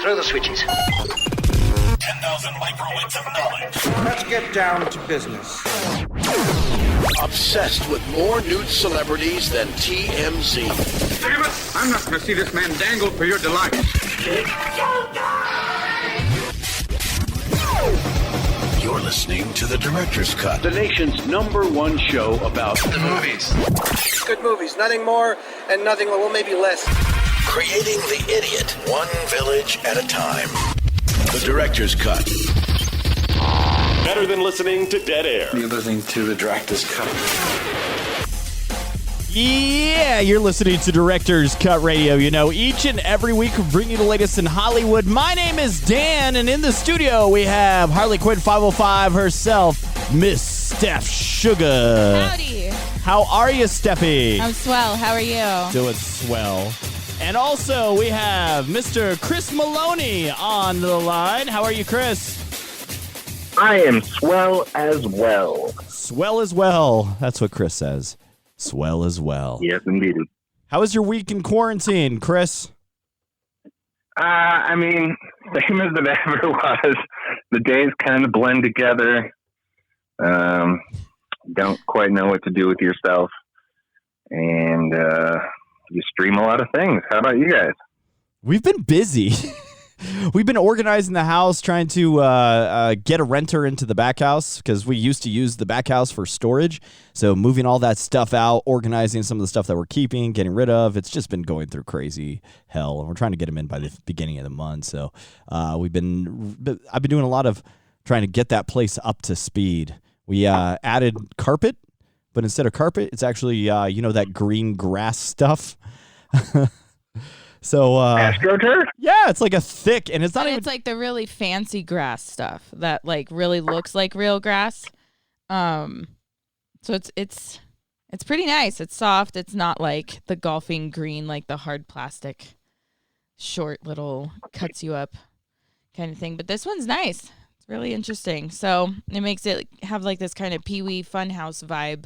throw the switches. 10,000 microwatts of knowledge. Let's get down to business. Obsessed with more nude celebrities than TMZ. Damn it! I'm not going to see this man dangle for your delight. You're listening to The Director's Cut. The nation's #1 show about The movies. Good movies. Nothing more and nothing, well, maybe less. Creating the idiot, one village at a time. The Director's Cut. Better than listening to dead air. You're listening to The Director's Cut. Yeah, you're listening to Director's Cut Radio. You know, each and every week we bring you the latest in Hollywood. My name is Dan, and in the studio we have Harley Quinn 505 herself, Miss Steph Sugar. Howdy. How are you, Steffi? I'm swell. How are you? Doing swell. And also we have Mr. Chris Maloney on the line. How are you, Chris? I am swell as well. Swell as well. That's what Chris says. Swell as well. Yes, indeed. How was your week in quarantine, Chris? I mean, same as it ever was. The days kind of blend together. Don't quite know what to do with yourself. And you stream a lot of things. How about you guys? We've been busy. We've been organizing the house, trying to get a renter into the back house because we used to use the back house for storage. So moving all that stuff out, organizing some of the stuff that we're keeping, getting rid of. It's just been going through crazy hell, and we're trying to get them in by the beginning of the month. So I've been doing a lot of trying to get that place up to speed. We added carpet, but instead of carpet, it's actually that green grass stuff. So AstroTurf? Yeah, it's like a thick, and it's not even. It's like the really fancy grass stuff that like really looks like real grass. So it's pretty nice. It's soft. It's not like the golfing green, like the hard plastic, short little cuts you up kind of thing. But this one's nice. It's really interesting. So it makes it have like this kind of Pee-wee Funhouse vibe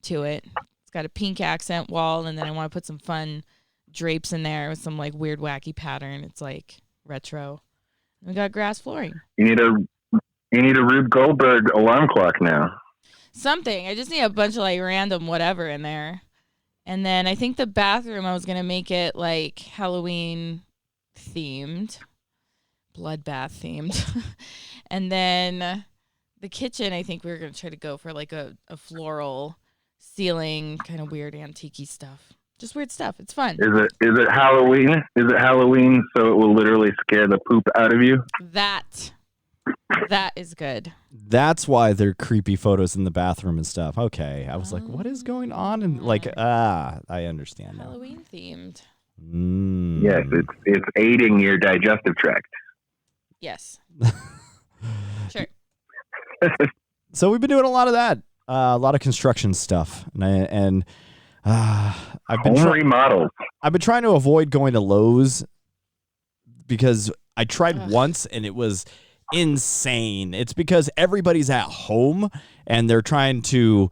to it. It's got a pink accent wall, and then I want to put some fun drapes in there with some like weird wacky pattern. It's like retro. We got grass flooring. You need a Rube Goldberg alarm clock now. Something. I just need a bunch of like random whatever in there. And then I think the bathroom I was gonna make it like Halloween themed. Bloodbath themed. And then the kitchen, I think we were gonna try to go for like a floral ceiling, kind of weird antique-y stuff. Just weird stuff. It's fun. Is it Halloween? Is it Halloween so it will literally scare the poop out of you? That is good. That's why they're creepy photos in the bathroom and stuff. Okay. I was like, what is going on? And like, I understand now. Halloween themed. Yes, it's aiding your digestive tract. Yes. Sure. So we've been doing a lot of that. A lot of construction stuff. And I've been remodels. I've been trying to avoid going to Lowe's because I tried once and it was insane. It's because everybody's at home and they're trying to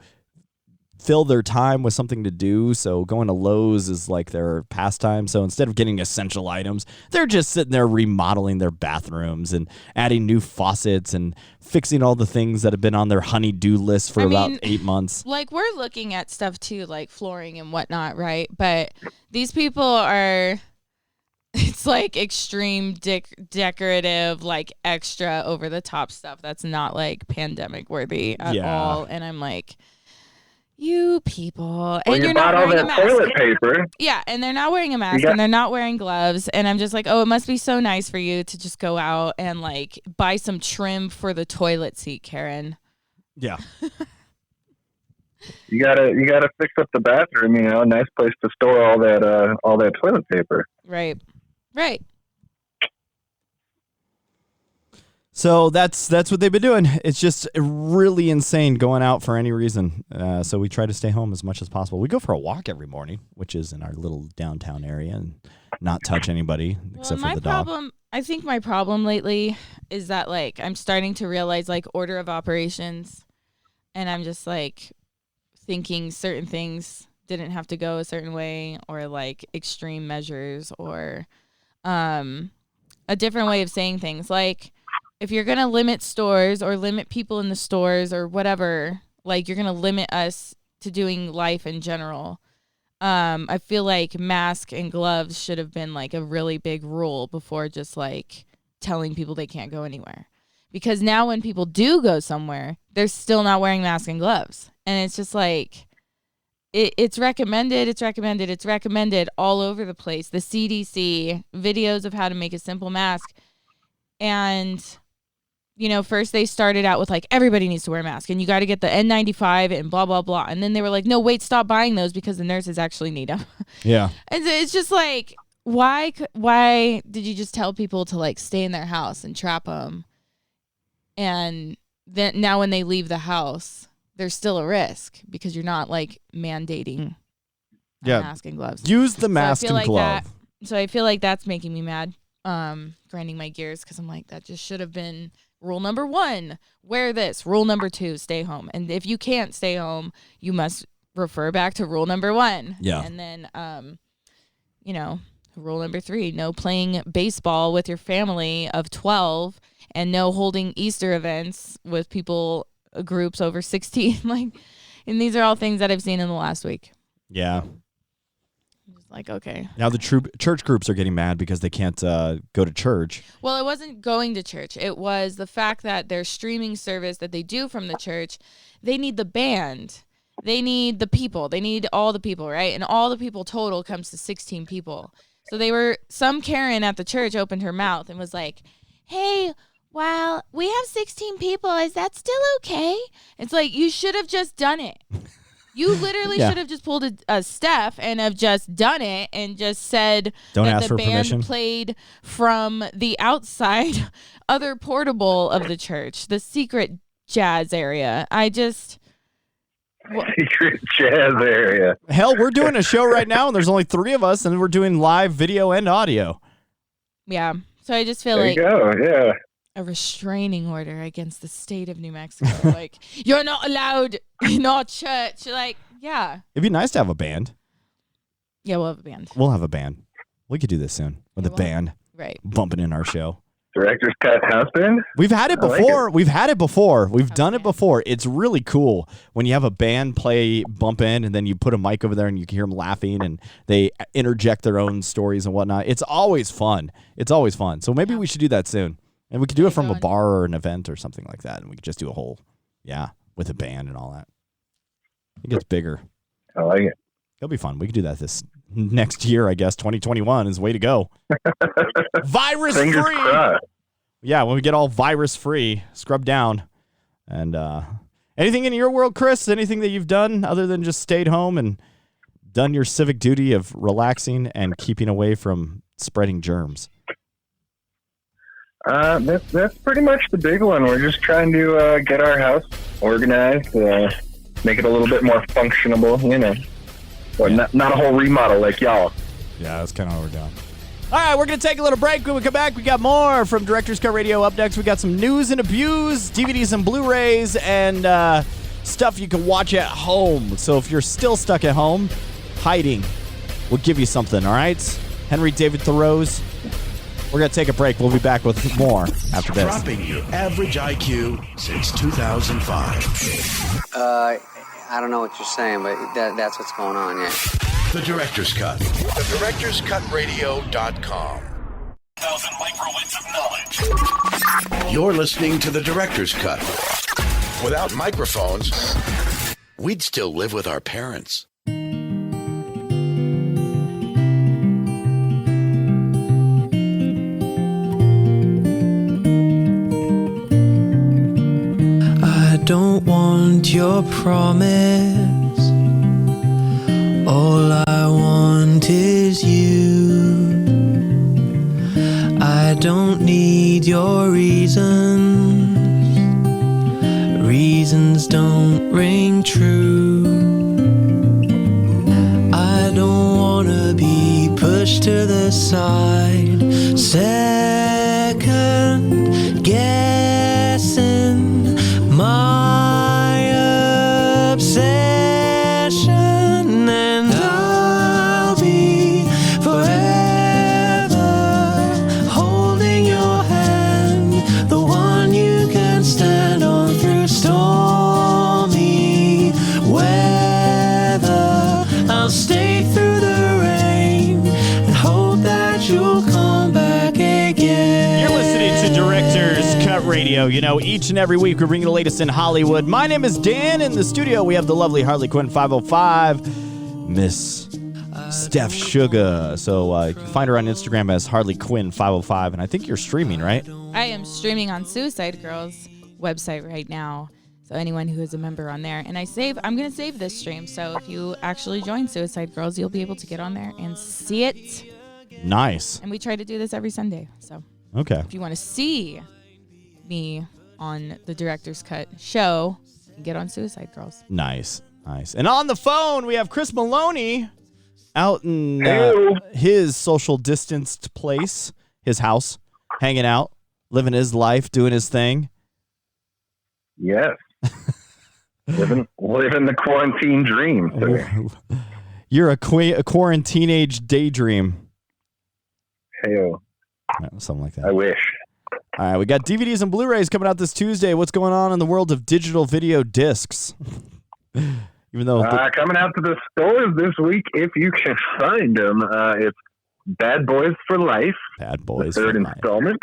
fill their time with something to do. So going to Lowe's is like their pastime. So instead of getting essential items, they're just sitting there remodeling their bathrooms and adding new faucets and fixing all the things that have been on their honey-do list for about 8 months. Like we're looking at stuff too, like flooring and whatnot, right? But these people are, it's like extreme decorative, like extra over the top stuff that's not like pandemic worthy at all. And I'm like, you people. Well, and you you're bought not all wearing that a mask. toilet paper. Yeah, and they're not wearing a mask and they're not wearing gloves. And I'm just like, oh, it must be so nice for you to just go out and like buy some trim for the toilet seat, Karen. Yeah. You gotta fix up the bathroom, a nice place to store all that toilet paper. Right. So that's what they've been doing. It's just really insane going out for any reason. So we try to stay home as much as possible. We go for a walk every morning, which is in our little downtown area, and not touch anybody except for the dog. I think my problem lately is that like I'm starting to realize like order of operations, and I'm just like thinking certain things didn't have to go a certain way, or like extreme measures, or a different way of saying things. Like, if you're going to limit stores or limit people in the stores or whatever, like, you're going to limit us to doing life in general. I feel like mask and gloves should have been like a really big rule before just like telling people they can't go anywhere. Because now when people do go somewhere, they're still not wearing masks and gloves. And it's just like, it's recommended all over the place. The CDC, videos of how to make a simple mask. And, you know, first they started out with like, everybody needs to wear a mask and you got to get the N95 and blah, blah, blah. And then they were like, no, wait, stop buying those because the nurses actually need them. Yeah. And so it's just like, why did you just tell people to like stay in their house and trap them? And then now when they leave the house, there's still a risk because you're not like mandating a mask and gloves. Use the mask and glove. So I feel like that's making me mad, grinding my gears, because I'm like, that just should have been rule number 1. Wear this. Rule number 2, stay home. And if you can't stay home, you must refer back to rule number 1. Yeah. And then, you know, rule number 3, no playing baseball with your family of 12 and no holding Easter events with people, groups over 16. Like, and these are all things that I've seen in the last week. Yeah. I'm just like, okay. Now the church groups are getting mad because they can't go to church. Well, it wasn't going to church. It was the fact that their streaming service that they do from the church, they need the band. They need the people. They need all the people, right? And all the people total comes to 16 people. So some Karen at the church opened her mouth and was like, hey, well, we have 16 people. Is that still okay? It's like, you should have just done it. You literally should have just pulled a Steph and have just done it and just said Don't that ask the for band permission. played from the outside other portable of the church, the secret jazz area. Secret jazz area. Hell, we're doing a show right now, and there's only 3 of us, and we're doing live video and audio. Yeah. So I just feel There like you go. Yeah. a restraining order against the state of New Mexico. Like, you're not allowed in our church. Like, yeah. It'd be nice to have a band. Yeah, we'll have a band. We'll have a band. We could do this soon with a band Right. bumping in our show. Director's Cut House Band? We've had it I like before. it. We've had it before. We've done it before. It's really cool when you have a band bump in, and then you put a mic over there and you can hear them laughing and they interject their own stories and whatnot. It's always fun. So maybe we should do that soon. And we could do it from a bar or an event or something like that. And we could just do a whole, with a band and all that. It gets bigger. I like it. It'll be fun. We could do that this next year, I guess. 2021 is the way to go. Virus Fingers free. crossed. Yeah, when we get all virus free, scrub down. And anything in your world, Chris? Anything that you've done other than just stayed home and done your civic duty of relaxing and keeping away from spreading germs? That's pretty much the big one. We're just trying to get our house organized, make it a little bit more functionable, you know. But not a whole remodel like y'all. Yeah, that's kind of what we're doing. All right, we're going to take a little break. When we come back, we got more from Director's Cut Radio. Up next, we got some news and abuse, DVDs and Blu-rays, and stuff you can watch at home. So if you're still stuck at home, hiding, we'll give you something, all right? Henry David Thoreau's. We're going to take a break. We'll be back with more after this. Dropping your average IQ since 2005. I don't know what you're saying, but that's what's going on, yeah. The Director's Cut. TheDirector'sCutRadio.com. 1,000 microwinds of knowledge. You're listening to The Director's Cut. Without microphones, we'd still live with our parents. I don't want your promise. All I want is you. I don't need your reasons. Reasons don't ring true. I don't wanna be pushed to the side. Second guessing my obsession, and I'll be forever holding come back again. You're listening to Director's Cut Radio. You know, each and every week we bring you the latest in Hollywood. My name is Dan. In the studio, we have the lovely Harley Quinn 505, Miss Steph Sugar. So you can find her on Instagram as Harley Quinn 505, and I think you're streaming, right? I am streaming on Suicide Girls website right now. So anyone who is a member on there, and I'm going to save this stream. So if you actually join Suicide Girls, you'll be able to get on there and see it. Nice. And we try to do this every Sunday. So okay, if you want to see me on the Director's Cut show, get on Suicide Girls. Nice. And on the phone, we have Chris Maloney out in his social distanced place, his house, hanging out, living his life, doing his thing. Yes. living the quarantine dream. You're a quarantine age daydream. Hey-o. Something like that. I wish. All right, we got DVDs and Blu-rays coming out this Tuesday. What's going on in the world of digital video discs? Even though coming out to the stores this week, if you can find them, it's Bad Boys for Life. Bad Boys. The third installment.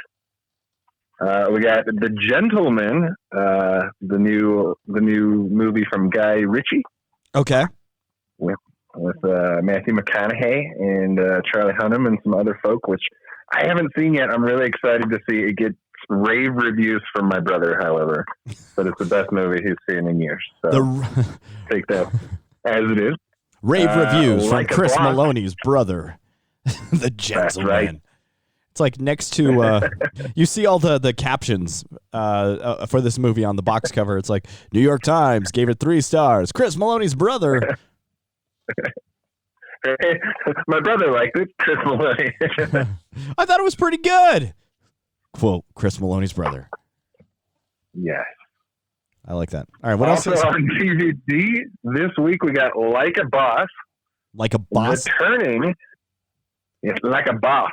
We got The Gentleman, the new movie from Guy Ritchie. Okay. With Matthew McConaughey and Charlie Hunnam and some other folk, which I haven't seen yet. I'm really excited to see it. Gets rave reviews from my brother, however, but it's the best movie he's seen in years. So take that as it is. Rave reviews like from Chris Maloney's brother, The Gentleman. That's right. It's like next to you see all the captions for this movie on the box cover. It's like New York Times gave it 3 stars. Chris Maloney's brother. My brother liked it. Chris Maloney. I thought it was pretty good. Quote, Chris Maloney's brother. Yes. I like that. All right, what else? Also on DVD this week, we got Like a Boss. Like a Boss? Returning. It's Like a Boss.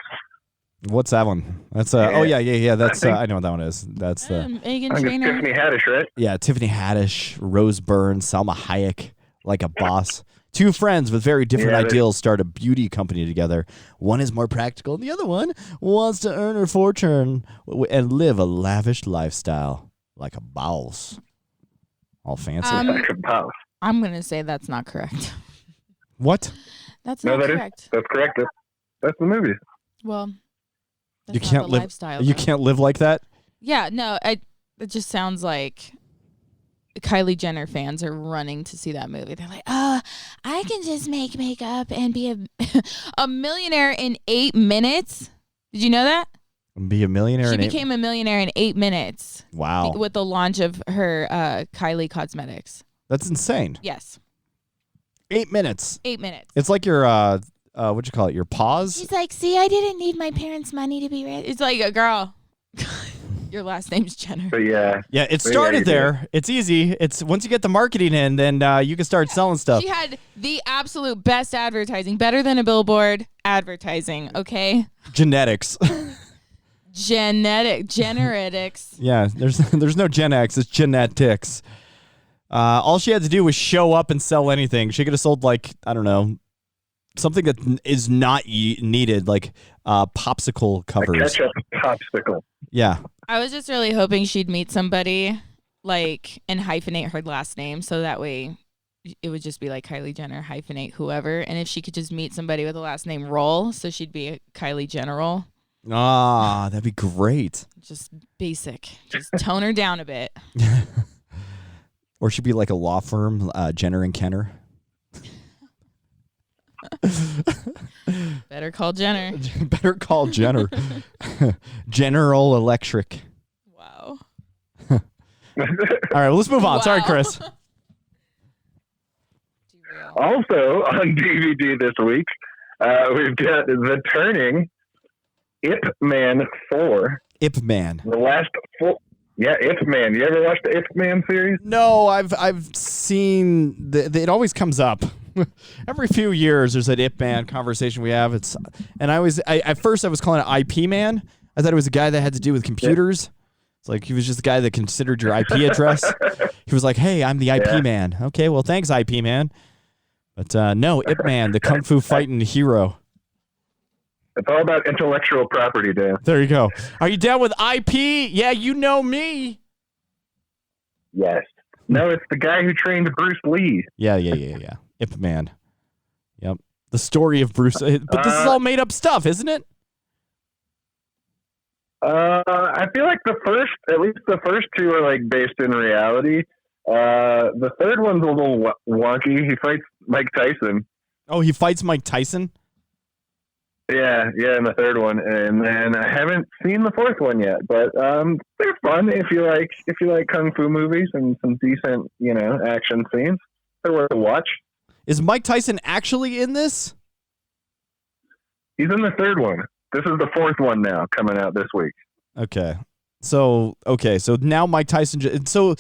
What's that one? That's oh yeah. That's I know what that one is. That's the Meghan Trainor. Tiffany Haddish, right? Yeah, Tiffany Haddish, Rose Byrne, Salma Hayek, Like a Boss. 2 friends with very different ideals start a beauty company together. One is more practical, and the other one wants to earn her fortune and live a lavish lifestyle like a boss. All fancy. Like a boss. I'm going to say that's not correct. What? That's not correct. That's correct. That's the movie. Well, that's you not can't the live. Lifestyle, you though. can't live like that. Yeah, no. It just sounds like Kylie Jenner fans are running to see that movie. They're like, I can just make makeup and be a millionaire in 8 minutes. Did you know that? Be a millionaire. She became a millionaire in 8 minutes. Wow. With the launch of her Kylie Cosmetics. That's insane. Yes. 8 minutes. 8 minutes. It's like your what'd you call it? Your pause? She's like, see, I didn't need my parents' money to be rich. It's like, a girl. Your last name's Jenner. But yeah. Yeah, it started there. It's easy. It's once you get the marketing in, then you can start selling stuff. She had the absolute best advertising, better than a billboard advertising, okay? Genetics. Genetics. Yeah, there's no Gen X, it's genetics. All she had to do was show up and sell anything. She could have sold, like, I don't know, something that is not needed, like popsicle covers. A ketchup popsicle. Yeah. I was just really hoping she'd meet somebody, like, and hyphenate her last name, so that way it would just be like Kylie Jenner, hyphenate whoever. And if she could just meet somebody with the last name Roll, so she'd be a Kylie General. Ah, that'd be great. Just basic. Just tone her down a bit. Or she'd be like a law firm, Jenner and Kenner. Better call Jenner. Better call Jenner. General Electric. Wow. All right, well, let's move on. Wow. Sorry, Chris. Also on DVD this week, we've got The Turning, Ip Man 4. Ip Man. The last full. Yeah, Ip Man. You ever watch the Ip Man series? No, I've seen it always comes up. Every few years there's an Ip Man conversation we have. At first I was calling it IP Man. I thought it was a guy that had to do with computers. It's like he was just the guy that considered your IP address. He was like, "Hey, I'm the IP man." Okay, well, thanks, IP man. But no, Ip Man, the kung fu fighting hero. It's all about intellectual property, Dan. There you go. Are you down with IP? Yeah, you know me. Yes. No, it's the guy who trained Bruce Lee. Yeah. Ip Man. Yep. The story of Bruce. But this is all made up stuff, isn't it? I feel like at least the first two are like based in reality. The third one's a little wonky. He fights Mike Tyson. Oh, he fights Mike Tyson? Yeah, in the third one, and then I haven't seen the fourth one yet. But they're fun if you like kung fu movies and some decent action scenes. They're worth a watch. Is Mike Tyson actually in this? He's in the third one. This is the fourth one now coming out this week. Okay, so now Mike Tyson. So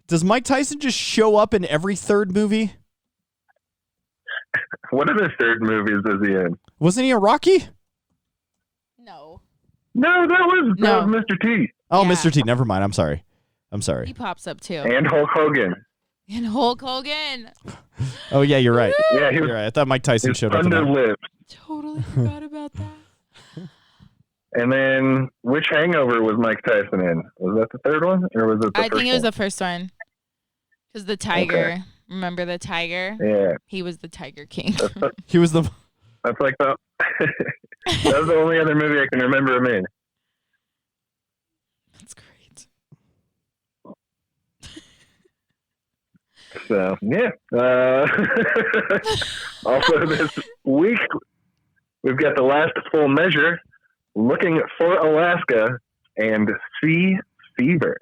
does Mike Tyson just show up in every third movie? What other third movies is he in? Wasn't he in Rocky? No, that was Mr. T. Oh, Yeah. Mr. T. Never mind. I'm sorry. He pops up too. And Hulk Hogan. Oh yeah, you're right. Yeah, you're right. I thought Mike Tyson showed up. Underlived. Totally forgot about that. And then, which Hangover was Mike Tyson in? Was that the third one, or was it the I think it was the first one. Because the tiger. Okay. Remember the tiger? Yeah. He was the Tiger King. He was the. That's like the. That was the only other movie I can remember him in. That's great. So yeah. Also this week, we've got The Last Full Measure, Looking for Alaska, and Sea Fever.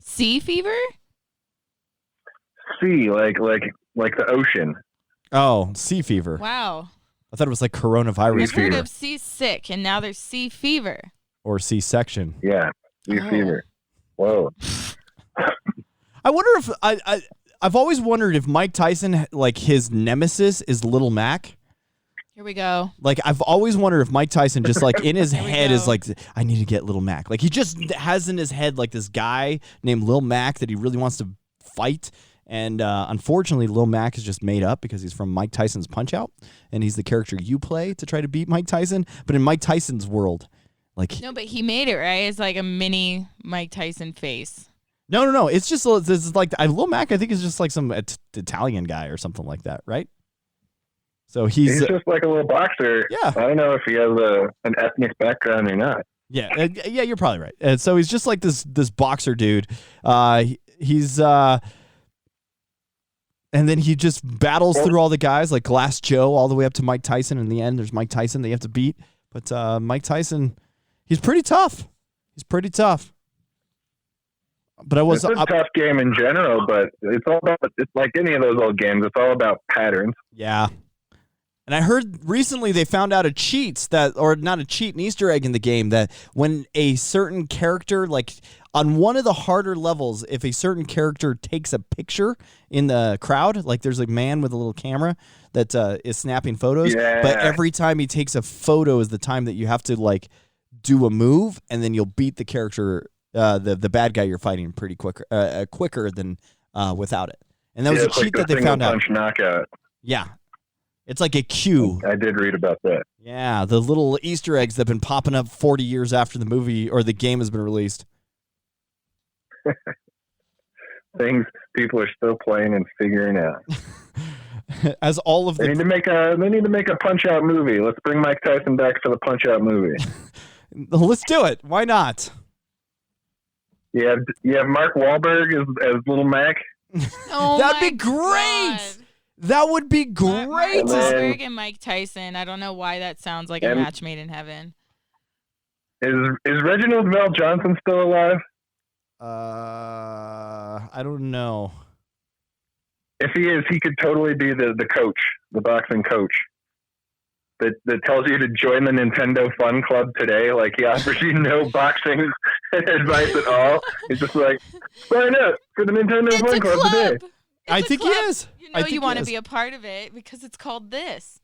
Sea fever? Sea, like the ocean. Oh, sea fever. Wow. I thought it was like coronavirus I've heard fever of sea sick, and now there's sea fever. or C-section. Yeah, Sea Fever. Whoa. I wonder if I've always wondered if Mike Tyson, like his nemesis, is Little Mac. Here we go. Like I've always wondered if Mike Tyson just like in his Here we head go. is like, I need to get Little Mac. Like he just has in his head like this guy named Lil Mac that he really wants to fight. And unfortunately, Lil Mac is just made up because he's from Mike Tyson's Punch-Out, and he's the character you play to try to beat Mike Tyson. But in Mike Tyson's world, like No, but he made it, right? It's like a mini Mike Tyson face. no, it's just this is like Lil Mac. I think is just like some Italian guy or something like that, right? So he's just like a little boxer. Yeah. I don't know if he has an ethnic background or not. Yeah, you're probably right. And so he's just like this boxer dude. He's and then he just battles through all the guys like Glass Joe all the way up to Mike Tyson. In the end, there's Mike Tyson that you have to beat. But Mike Tyson, he's pretty tough. But It's a tough game in general, but it's like any of those old games. It's all about patterns. Yeah. And I heard recently they found out an Easter egg in the game that when a certain character, like on one of the harder levels, if a certain character takes a picture in the crowd, like there's a man with a little camera that is snapping photos, but every time he takes a photo is the time that you have to like do a move, and then you'll beat the character, the bad guy you're fighting pretty quicker than without it. And that was a cheat that they found out. Punch knockout. Yeah. It's like a cue. I did read about that. Yeah, the little Easter eggs that have been popping up 40 years after the movie or the game has been released. Things people are still playing and figuring out. As all of they need to make a Punch-Out movie. Let's bring Mike Tyson back for the Punch-Out movie. Let's do it. Why not? You have Mark Wahlberg as Little Mac. Oh, that'd be great. God. That would be great. Mark Wahlberg and Mike Tyson. I don't know why that sounds like a match made in heaven. Is Reginald Val Johnson still alive? I don't know. If he is, he could totally be the coach, the boxing coach. That tells you to join the Nintendo Fun Club today. Like he offers you no boxing advice at all. He's just like, sign up for the Nintendo Fun Club today. I think he is. You want to be a part of it because it's called this.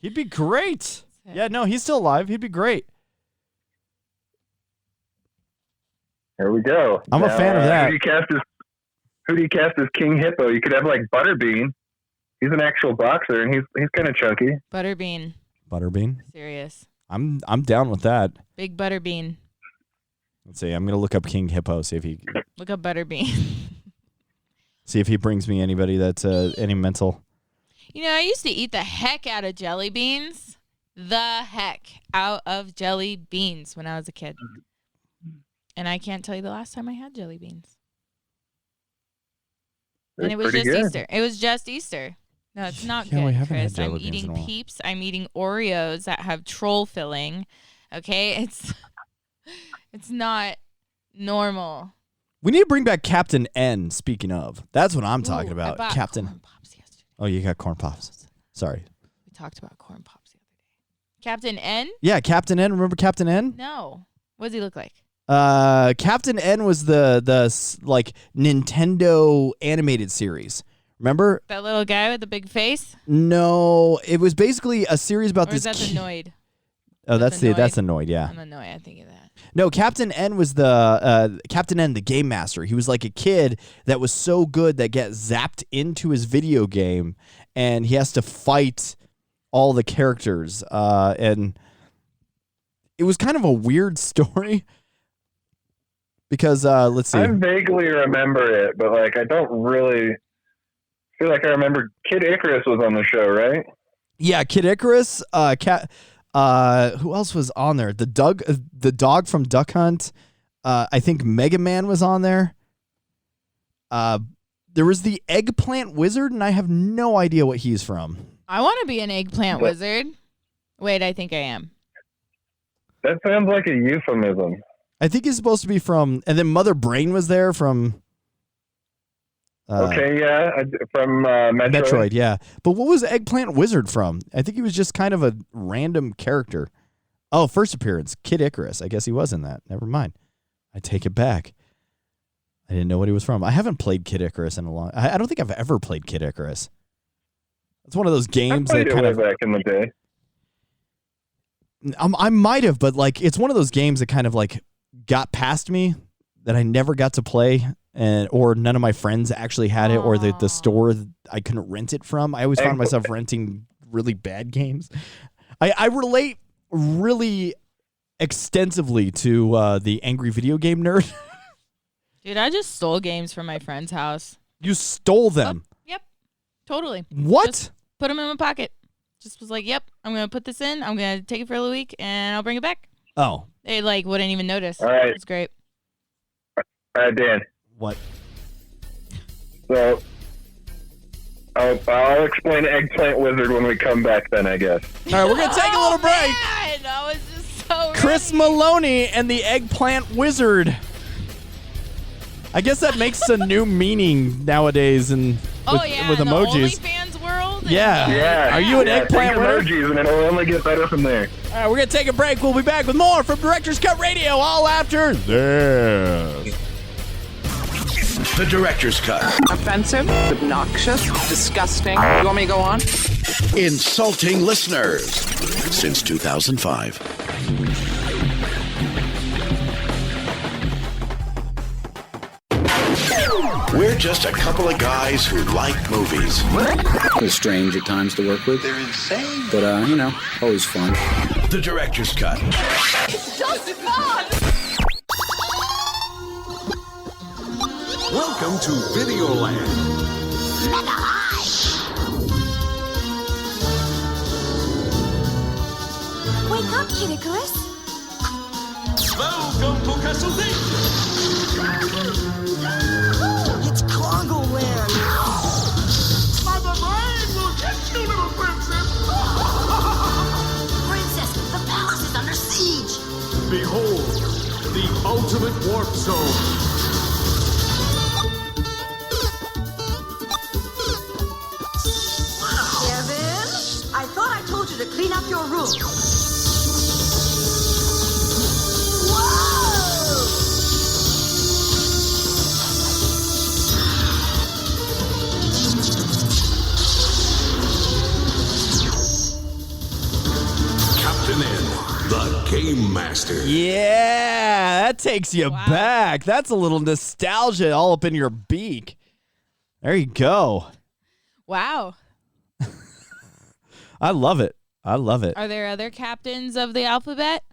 He'd be great. Yeah, no, he's still alive. He'd be great. There we go. I'm a fan of that. Who do you cast as King Hippo? You could have like Butterbean. He's an actual boxer, and he's kind of chunky. Butterbean. Butterbean. Serious. I'm down with that. Big Butterbean. Let's see. I'm gonna look up King Hippo. See if he Look up Butterbean. see if he brings me anybody that's any mental. You know, I used to eat the heck out of jelly beans. The heck out of jelly beans when I was a kid. And I can't tell you the last time I had jelly beans. And it was just Easter. It was just Easter. No, it's not Yeah, we good, haven't had Chris. jelly I'm beans in a eating while. Peeps. I'm eating Oreos that have troll filling. Okay? It's not normal. We need to bring back Captain N. Speaking of, that's what I'm talking Ooh, about. I bought Captain. Corn Pops yesterday. Oh, you got corn pops. Sorry. We talked about Corn Pops the other day. Captain N? Yeah, Captain N. Remember Captain N? No. What does he look like? Captain N was the like Nintendo animated series. Remember? That little guy with the big face? No, it was basically a series about Or this. is that the Noid? Oh, that's the that's Noid? Annoyed. Yeah. I'm annoyed. I think of that. No, Captain N was the Captain N, the game master. He was like a kid that was so good that gets zapped into his video game, and he has to fight all the characters. And it was kind of a weird story because let's see. I vaguely remember it, but like I don't really feel like I remember. Kid Icarus was on the show, right? Yeah, Kid Icarus. Who else was on there? The dog from Duck Hunt. I think Mega Man was on there. There was the Eggplant Wizard, and I have no idea what he's from. I want to be an eggplant wizard. Wait, I think I am. That sounds like a euphemism. I think he's supposed to be from, and then Mother Brain was there from. Okay, yeah, from Metroid. Metroid, yeah. But what was Eggplant Wizard from? I think he was just kind of a random character. Oh, first appearance, Kid Icarus. I guess he was in that. Never mind. I take it back. I didn't know what he was from. I haven't played Kid Icarus in a long. I don't think I've ever played Kid Icarus. It's one of those games I played that it kind way of. back in the day. I might have, but like it's one of those games that kind of like got past me that I never got to play. Or none of my friends actually had it, or the store I couldn't rent it from. I always found myself renting really bad games. I relate really extensively to the angry video game nerd. Dude, I just stole games from my friend's house. You stole them. Oh, yep. Totally. What? Just put them in my pocket. Just was like, yep, I'm going to put this in. I'm going to take it for a week, and I'll bring it back. Oh. They, like, wouldn't even notice. All right. It's great. All right, Dan. What? So, I'll explain Eggplant Wizard when we come back then, I guess. All right, we're going to take a little break. Man, that was just so Chris Maloney and the Eggplant Wizard. I guess that makes a new meaning nowadays with in emojis. The OnlyFans world? Yeah. Yeah. Are you an eggplant winner? Emojis, and it'll only get better from there. All right, we're going to take a break. We'll be back with more from Director's Cut Radio all after this. The Director's Cut. Offensive, obnoxious, disgusting. You want me to go on? Insulting listeners since 2005. We're just a couple of guys who like movies. They're strange at times to work with. They're insane. But, always fun. The Director's Cut. It's just fun! Welcome to Videoland. Wake up, Kid Icarus. Welcome to Castlevania. It's Congoland. Mother Brain will get you, little princess. Princess, the palace is under siege. Behold, the ultimate warp zone. Kevin, I thought I told you to clean up your room. Captain N, the Game Master. Yeah, that takes you back. That's a little nostalgia all up in your beak. There you go. Wow. I love it. I love it. Are there other captains of the alphabet?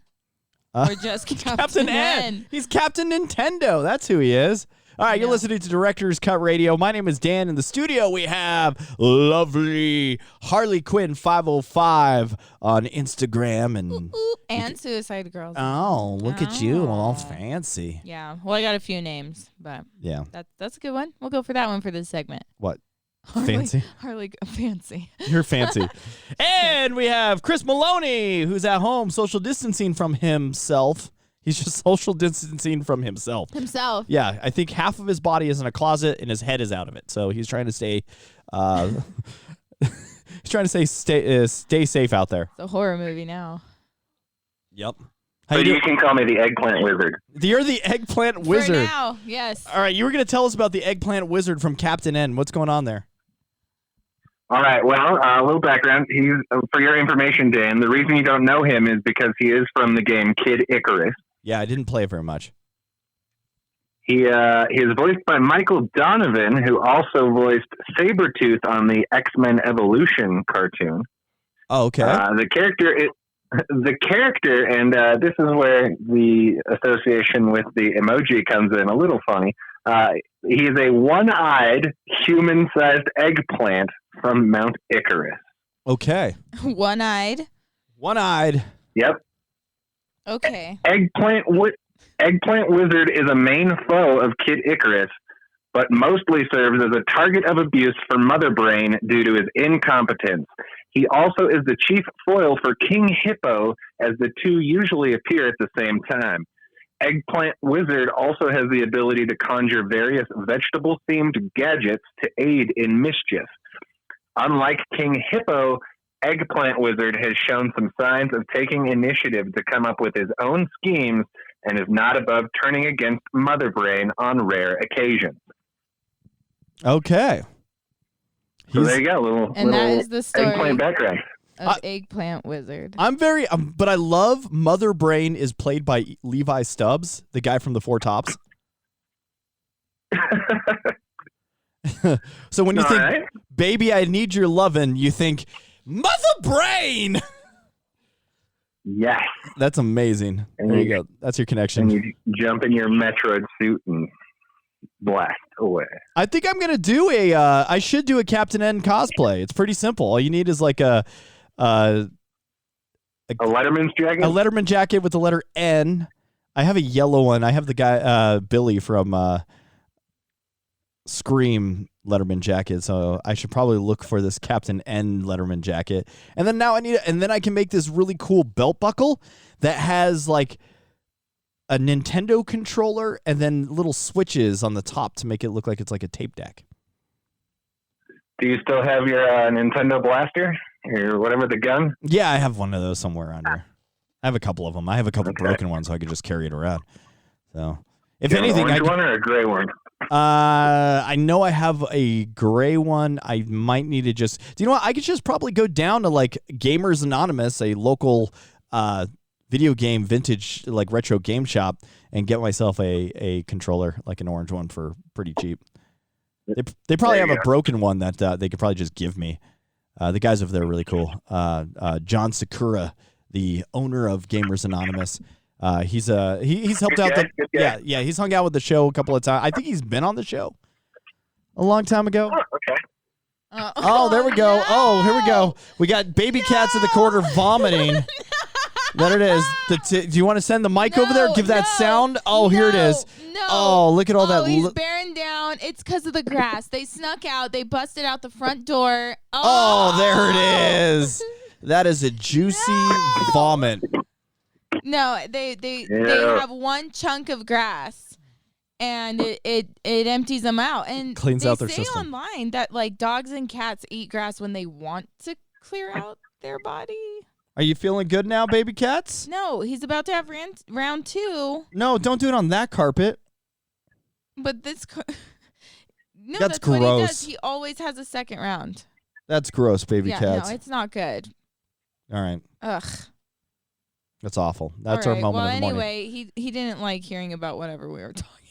Or just Captain N. He's Captain Nintendo. That's who he is. All right, you're listening to Director's Cut Radio. My name is Dan. In the studio, we have lovely Harley Quinn 505 on Instagram. And Suicide Girls. Oh, look at you. All fancy. Yeah. Well, I got a few names, but yeah, that's a good one. We'll go for that one for this segment. What? Fancy? Harley fancy. You're fancy. And we have Chris Maloney, who's at home social distancing from himself. He's just social distancing from himself. Yeah, I think half of his body is in a closet and his head is out of it. So he's trying to stay stay safe out there. It's a horror movie now. Yep. But you can call me the Eggplant Wizard. You're the Eggplant Wizard. For now, yes. All right, you were going to tell us about the Eggplant Wizard from Captain N. What's going on there? All right. Well, a little background. He's for your information, Dan. The reason you don't know him is because he is from the game Kid Icarus. Yeah, I didn't play it very much. He is voiced by Michael Donovan, who also voiced Sabretooth on the X-Men Evolution cartoon. Oh, okay. The character, and this is where the association with the emoji comes in a little funny. He is a one-eyed, human-sized eggplant from Mount Icarus. Okay. One-eyed? One-eyed. Yep. Okay. Eggplant Wizard is a main foe of Kid Icarus, but mostly serves as a target of abuse for Mother Brain due to his incompetence. He also is the chief foil for King Hippo, as the two usually appear at the same time. Eggplant Wizard also has the ability to conjure various vegetable-themed gadgets to aid in mischief. Unlike King Hippo, Eggplant Wizard has shown some signs of taking initiative to come up with his own schemes and is not above turning against Mother Brain on rare occasions. Okay. So there you go, and that is the story Eggplant background. Of Eggplant Wizard. I'm very, but I love Mother Brain is played by Levi Stubbs, the guy from the Four Tops. So when you think, baby, I need your lovin', you think, Mother Brain! Yes. That's amazing. And there you go. That's your connection. And you jump in your Metroid suit and blast away. I think I'm going to do I should do a Captain N cosplay. It's pretty simple. All you need is like a Letterman's jacket? A Letterman jacket with the letter N. I have a yellow one. I have the guy, Billy from Scream Letterman jacket, so I should probably look for this Captain N Letterman jacket. And then now I can make this really cool belt buckle that has like a Nintendo controller and then little switches on the top to make it look like it's like a tape deck. Do you still have your Nintendo blaster or whatever, the gun? Yeah, I have one of those somewhere around here. I have a couple of them. I have a couple broken ones, so I could just carry it around. So, if anything, an orange one or a gray one? I know I have a gray one. I might need to just. Do you know what? I could just probably go down to like Gamers Anonymous, a local video game vintage like retro game shop, and get myself a controller, like an orange one, for pretty cheap. They probably have a broken one that they could probably just give me. The guys over there are really cool. John Sakura, the owner of Gamers Anonymous. He's helped out. He's hung out with the show a couple of times. I think he's been on the show a long time ago. Oh, okay. Oh, there we go. No! Oh, here we go. We got baby cats in the corner vomiting. There it is. Do you want to send the mic over there? Give that sound. Oh, here it is. No. Oh, look at all that. He's bearing down. It's because of the grass. They snuck out. They busted out the front door. Oh, there it is. That is a juicy vomit. No, they have one chunk of grass, and it empties them out, and cleans out their system. system. Online that like dogs and cats eat grass when they want to clear out their body. Are you feeling good now, baby cats? No, he's about to have round 2. No, don't do it on that carpet. But this, no, that's gross. What he does. He always has a second round. That's gross, baby cats. No, it's not good. All right. Ugh. That's awful. That's our moment of the morning. Well, anyway, he didn't like hearing about whatever we were talking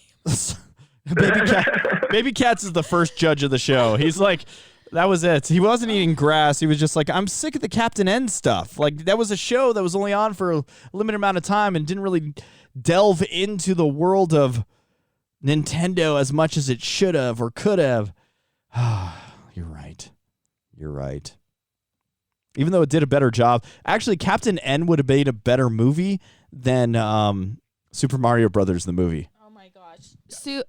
about. Baby Cats is the first judge of the show. He's like, That was it. He wasn't eating grass. He was just like, I'm sick of the Captain N stuff. Like, that was a show that was only on for a limited amount of time and didn't really delve into the world of Nintendo as much as it should have or could have. You're right. You're right. Even though it did a better job. Actually, Captain N would have made a better movie than Super Mario Brothers, the movie. Oh, my gosh.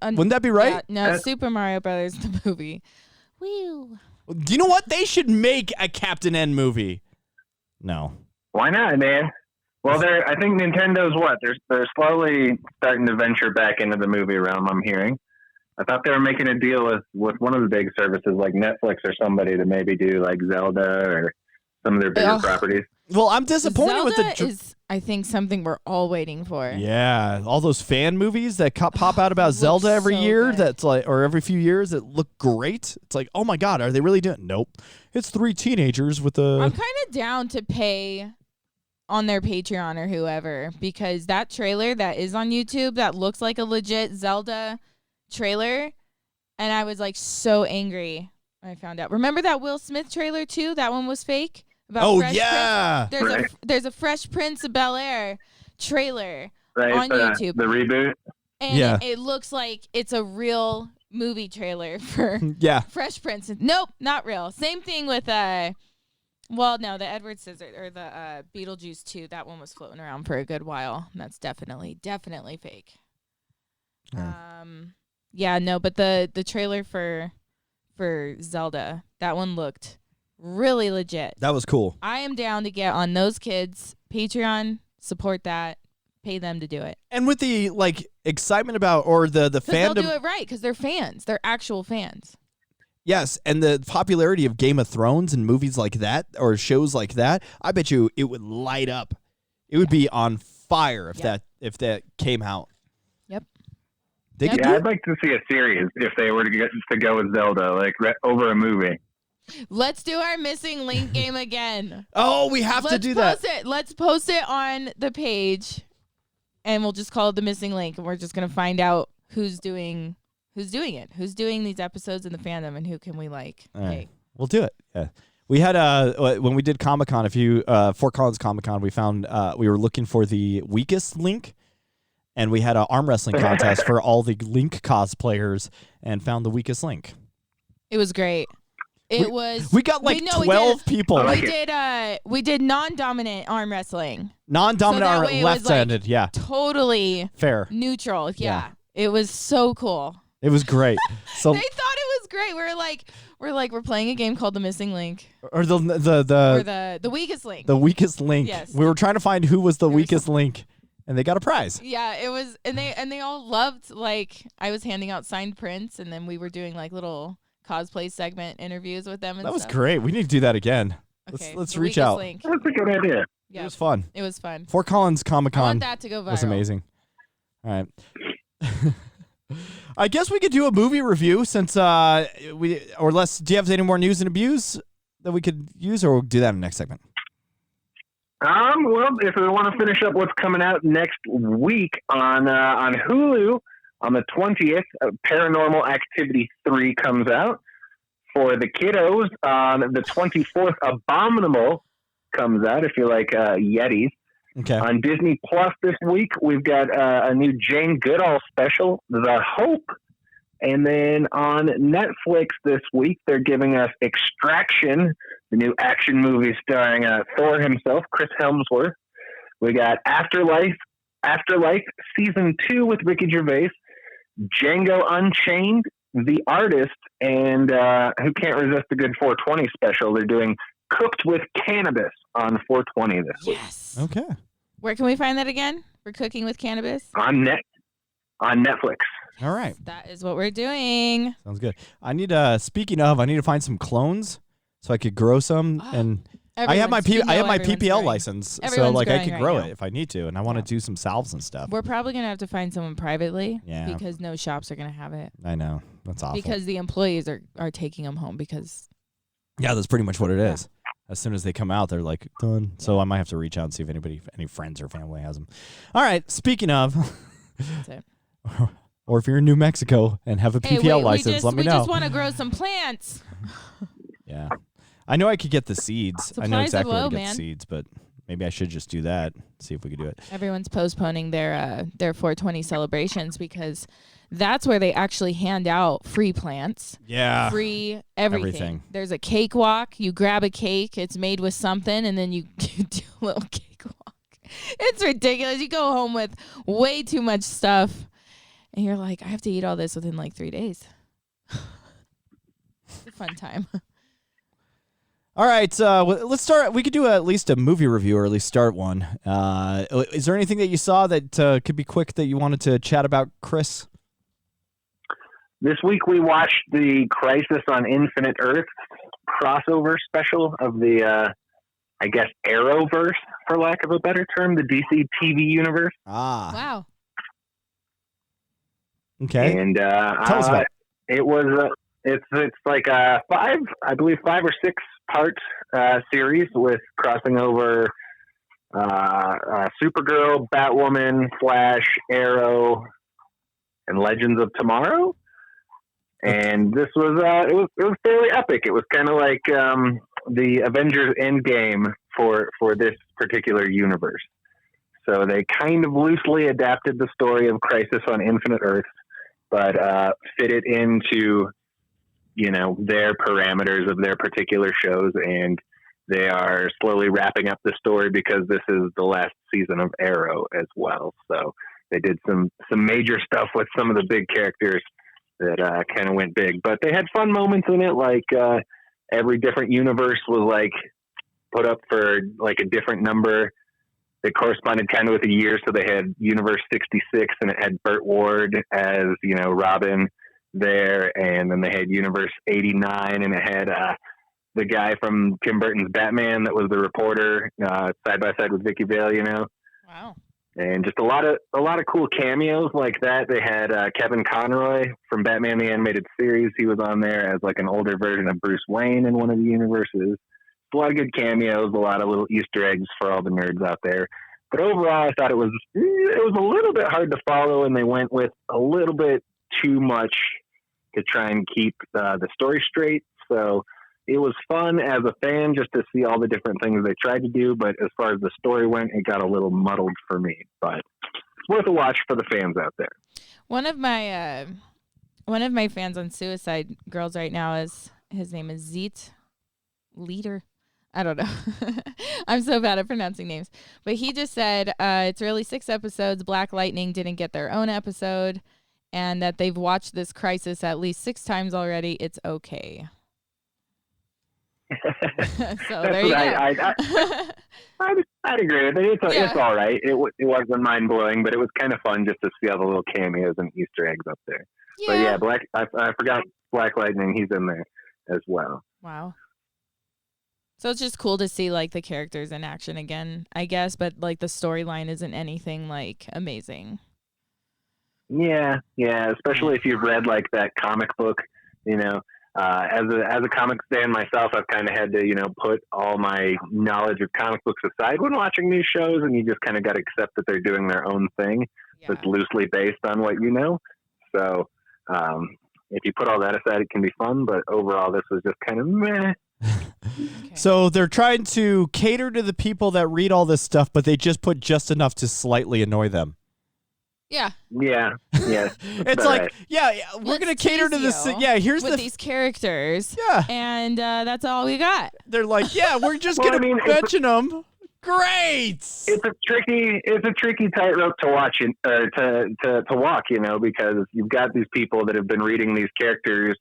Wouldn't that be right? Yeah, no, Super Mario Brothers, the movie. Woo. Do you know what? They should make a Captain N movie. No. Why not, man? Well, I think Nintendo's what? They're slowly starting to venture back into the movie realm, I'm hearing. I thought they were making a deal with one of the big services like Netflix or somebody to maybe do like Zelda or some of their bigger properties. Well, I'm disappointed with Zelda is, I think, something we're all waiting for. Yeah, all those fan movies that pop out about Zelda every year. Good. That's like, or every few years that look great. It's like, oh my god, are they really doing? Nope, it's 3 teenagers with a. I'm kind of down to pay on their Patreon or whoever, because that trailer that is on YouTube that looks like a legit Zelda trailer, and I was like so angry when I found out. Remember that Will Smith trailer too? That one was fake. About Fresh Prince. There's a Fresh Prince of Bel-Air trailer on YouTube. The reboot. And it looks like it's a real movie trailer for Fresh Prince. Nope, not real. Same thing with the Edward Scissorhands or the Beetlejuice 2. That one was floating around for a good while. And that's definitely fake. But the trailer for Zelda, that one looked really legit. That was cool. I am down to get on those kids' Patreon, support that, pay them to do it. And with the excitement about or the fandom, they'll do it right because they're fans. They're actual fans. Yes, and the popularity of Game of Thrones and movies like that or shows like that, I bet you it would light up. It would be on fire if that came out. Yep. I'd like to see a series if they were to go with Zelda, over a movie. Let's do our missing link game again. Oh, we have to do that. Let's post it on the page, and we'll just call it the missing link. And we're just gonna find out who's doing it, who's doing these episodes in the fandom, and who can we like. All right. We'll do it. Yeah, we had when we did Comic-Con Fort Collins Comic-Con, we found we were looking for the weakest link, and we had an arm wrestling contest for all the Link cosplayers, and found the weakest link. It was great. We got 12 people. We did non-dominant arm wrestling. Non-dominant arm left-handed, totally fair, neutral. Yeah. It was so cool. It was great. So they thought it was great. We're playing a game called the missing link, or the weakest link. The weakest link. Yes. We were trying to find who was the weakest link, and they got a prize. Yeah, it was, and they all loved. I was handing out signed prints, and then we were doing little cosplay segment interviews with them. And that was great. We need to do that again. Okay, let's reach out. That's a good idea. Yeah, it was fun. It was fun. Fort Collins Comic-Con. I want that to go viral. Was amazing. All right. I guess we could do a movie review since do you have any more news and abuse that we could use, or we'll do that in the next segment? Well, if we want to finish up what's coming out next week on Hulu, on the 20th, Paranormal Activity 3 comes out. For the kiddos, on the 24th, Abominable comes out, if you like Yetis. Okay. On Disney Plus this week, we've got a new Jane Goodall special, The Hope. And then on Netflix this week, they're giving us Extraction, the new action movie starring Thor himself, Chris Hemsworth. We got Afterlife Season 2 with Ricky Gervais, Django Unchained, The Artist, and Who Can't Resist a Good 420 special. They're doing Cooked with Cannabis on 420 this week. Yes. Okay. Where can we find that again? For Cooking with Cannabis? On Netflix. All right. That is what we're doing. Sounds good. I need speaking of, I need to find some clones so I could grow some and I have my PPL license, so I could grow it if I need to, and I want to do some salves and stuff. We're probably going to have to find someone privately because no shops are going to have it. I know. That's awful. Because the employees are taking them home because yeah, that's pretty much what it is. As soon as they come out, they're like, done. So I might have to reach out and see if any friends or family has them. All right. Speaking of, that's it. Or if you're in New Mexico and have a PPL license, let me know. We just want to grow some plants. Yeah. I know I could get the seeds. I know Supplies exactly are where low, to get man. seeds, but maybe I should just do that. See if we could do it. Everyone's postponing their 420 celebrations because that's where they actually hand out free plants. Yeah. Free everything. There's a cakewalk. You grab a cake. It's made with something, and then you do a little cakewalk. It's ridiculous. You go home with way too much stuff, and you're like, I have to eat all this within like 3 days. It's a fun time. All right, let's start. We could do at least a movie review, or at least start one. Is there anything that you saw that could be quick that you wanted to chat about, Chris? This week we watched the Crisis on Infinite Earth crossover special of the, I guess, Arrowverse, for lack of a better term, the DC TV universe. Ah. Wow. Okay. And tell us about it. It was it's like a 5 or 6 part series with crossing over Supergirl, Batwoman, Flash, Arrow, and Legends of Tomorrow. And this was it was fairly epic. It was kind of like the Avengers Endgame for this particular universe. So they kind of loosely adapted the story of Crisis on Infinite Earths, but fit it into, you know, their parameters of their particular shows. And they are slowly wrapping up the story because this is the last season of Arrow as well. So they did some major stuff with some of the big characters that kind of went big, but they had fun moments in it. Like every different universe was like put up for like a different number that corresponded kind of with a year. So they had Universe 66 and it had Burt Ward as, you know, Robin there. And then they had Universe 89 and it had the guy from Tim Burton's Batman that was the reporter side by side with Vicky Vale, you know? Wow. And just a lot of cool cameos like that. They had Kevin Conroy from Batman the Animated Series. He was on there as like an older version of Bruce Wayne in one of the universes. A lot of good cameos, a lot of little Easter eggs for all the nerds out there. But overall, I thought it was a little bit hard to follow, and they went with a little bit too much to try and keep the story straight. So it was fun as a fan just to see all the different things they tried to do, but as far as the story went, it got a little muddled for me. But it's worth a watch for the fans out there. One of my fans on Suicide Girls right now his name is Zeet Leader. I don't know. I'm so bad at pronouncing names. But he just said it's really 6 episodes. Black Lightning didn't get their own episode, and that they've watched this Crisis at least 6 times already. It's okay. So there you go. I'd agree with it. It's all right. It wasn't mind blowing, but it was kind of fun just to see all the little cameos and Easter eggs up there. Yeah. But yeah, I forgot Black Lightning. He's in there as well. Wow. So it's just cool to see like the characters in action again, I guess. But like the storyline isn't anything like amazing. Yeah, especially if you've read like that comic book, you know. As a comic fan myself, I've kind of had to, you know, put all my knowledge of comic books aside when watching these shows, and you just kind of got to accept that they're doing their own thing that's loosely based on what you know. So if you put all that aside, it can be fun, but overall, this was just kind of meh. Okay. So they're trying to cater to the people that read all this stuff, but they just put just enough to slightly annoy them. Yeah. It's like, we're going to cater to this. Yeah, here's with these characters. Yeah. And that's all we got. They're like, yeah, we're just going to mention them. Great. It's a tricky tightrope to watch to walk, you know, because you've got these people that have been reading these characters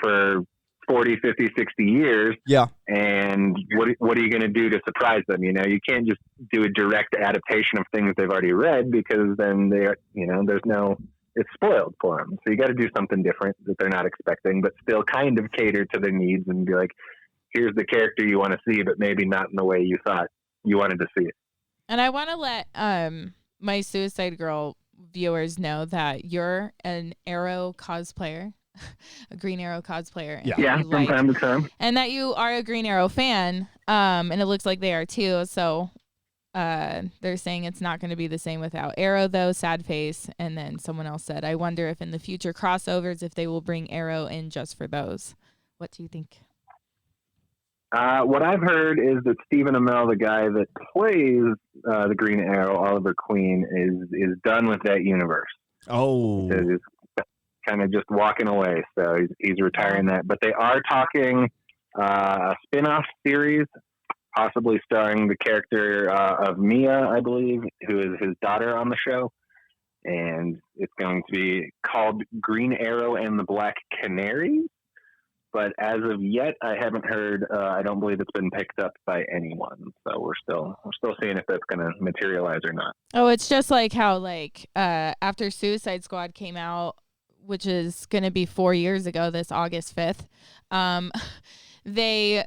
for 40, 50, 60 years. Yeah. And what are you going to do to surprise them? You know, you can't just do a direct adaptation of things they've already read, because then it's spoiled for them. So you got to do something different that they're not expecting, but still kind of cater to their needs and be like, here's the character you want to see, but maybe not in the way you thought you wanted to see it. And I want to let my Suicide Girl viewers know that you're an Arrow cosplayer. A Green Arrow cosplayer. From time to time. And that you are a Green Arrow fan, and it looks like they are too. So they're saying it's not going to be the same without Arrow, though. Sad face. And then someone else said, I wonder if in the future crossovers, if they will bring Arrow in just for those. What do you think? What I've heard is that Stephen Amell, the guy that plays the Green Arrow, Oliver Queen, is done with that universe. Oh, he's kind of just walking away, so he's retiring that. But they are talking a spin-off series, possibly starring the character of Mia, I believe, who is his daughter on the show. And it's going to be called Green Arrow and the Black Canary. But as of yet, I haven't heard. I don't believe it's been picked up by anyone. So we're still seeing if that's going to materialize or not. Oh, it's just like how after Suicide Squad came out, which is going to be 4 years ago, this August 5th, they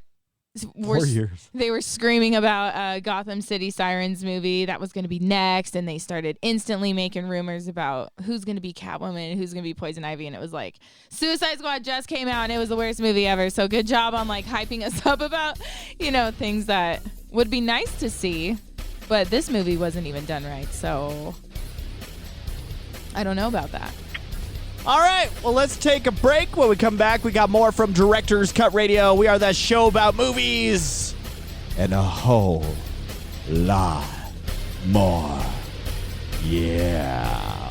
were 4 years. They were screaming about Gotham City Sirens movie that was going to be next, and they started instantly making rumors about who's going to be Catwoman, who's going to be Poison Ivy, and it was like Suicide Squad just came out and it was the worst movie ever. So good job on hyping us up about things that would be nice to see, but this movie wasn't even done right. So I don't know about that. All right, well, let's take a break. When we come back, we got more from Director's Cut Radio. We are that show about movies and a whole lot more. Yeah.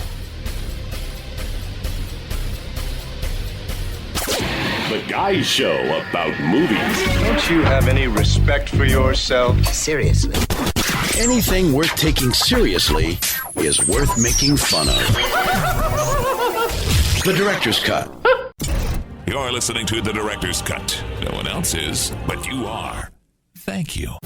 The Guy Show about movies. Don't you have any respect for yourself? Seriously. Anything worth taking seriously is worth making fun of. The Director's Cut. You're listening to The Director's Cut. No one else is, but you are. Thank you.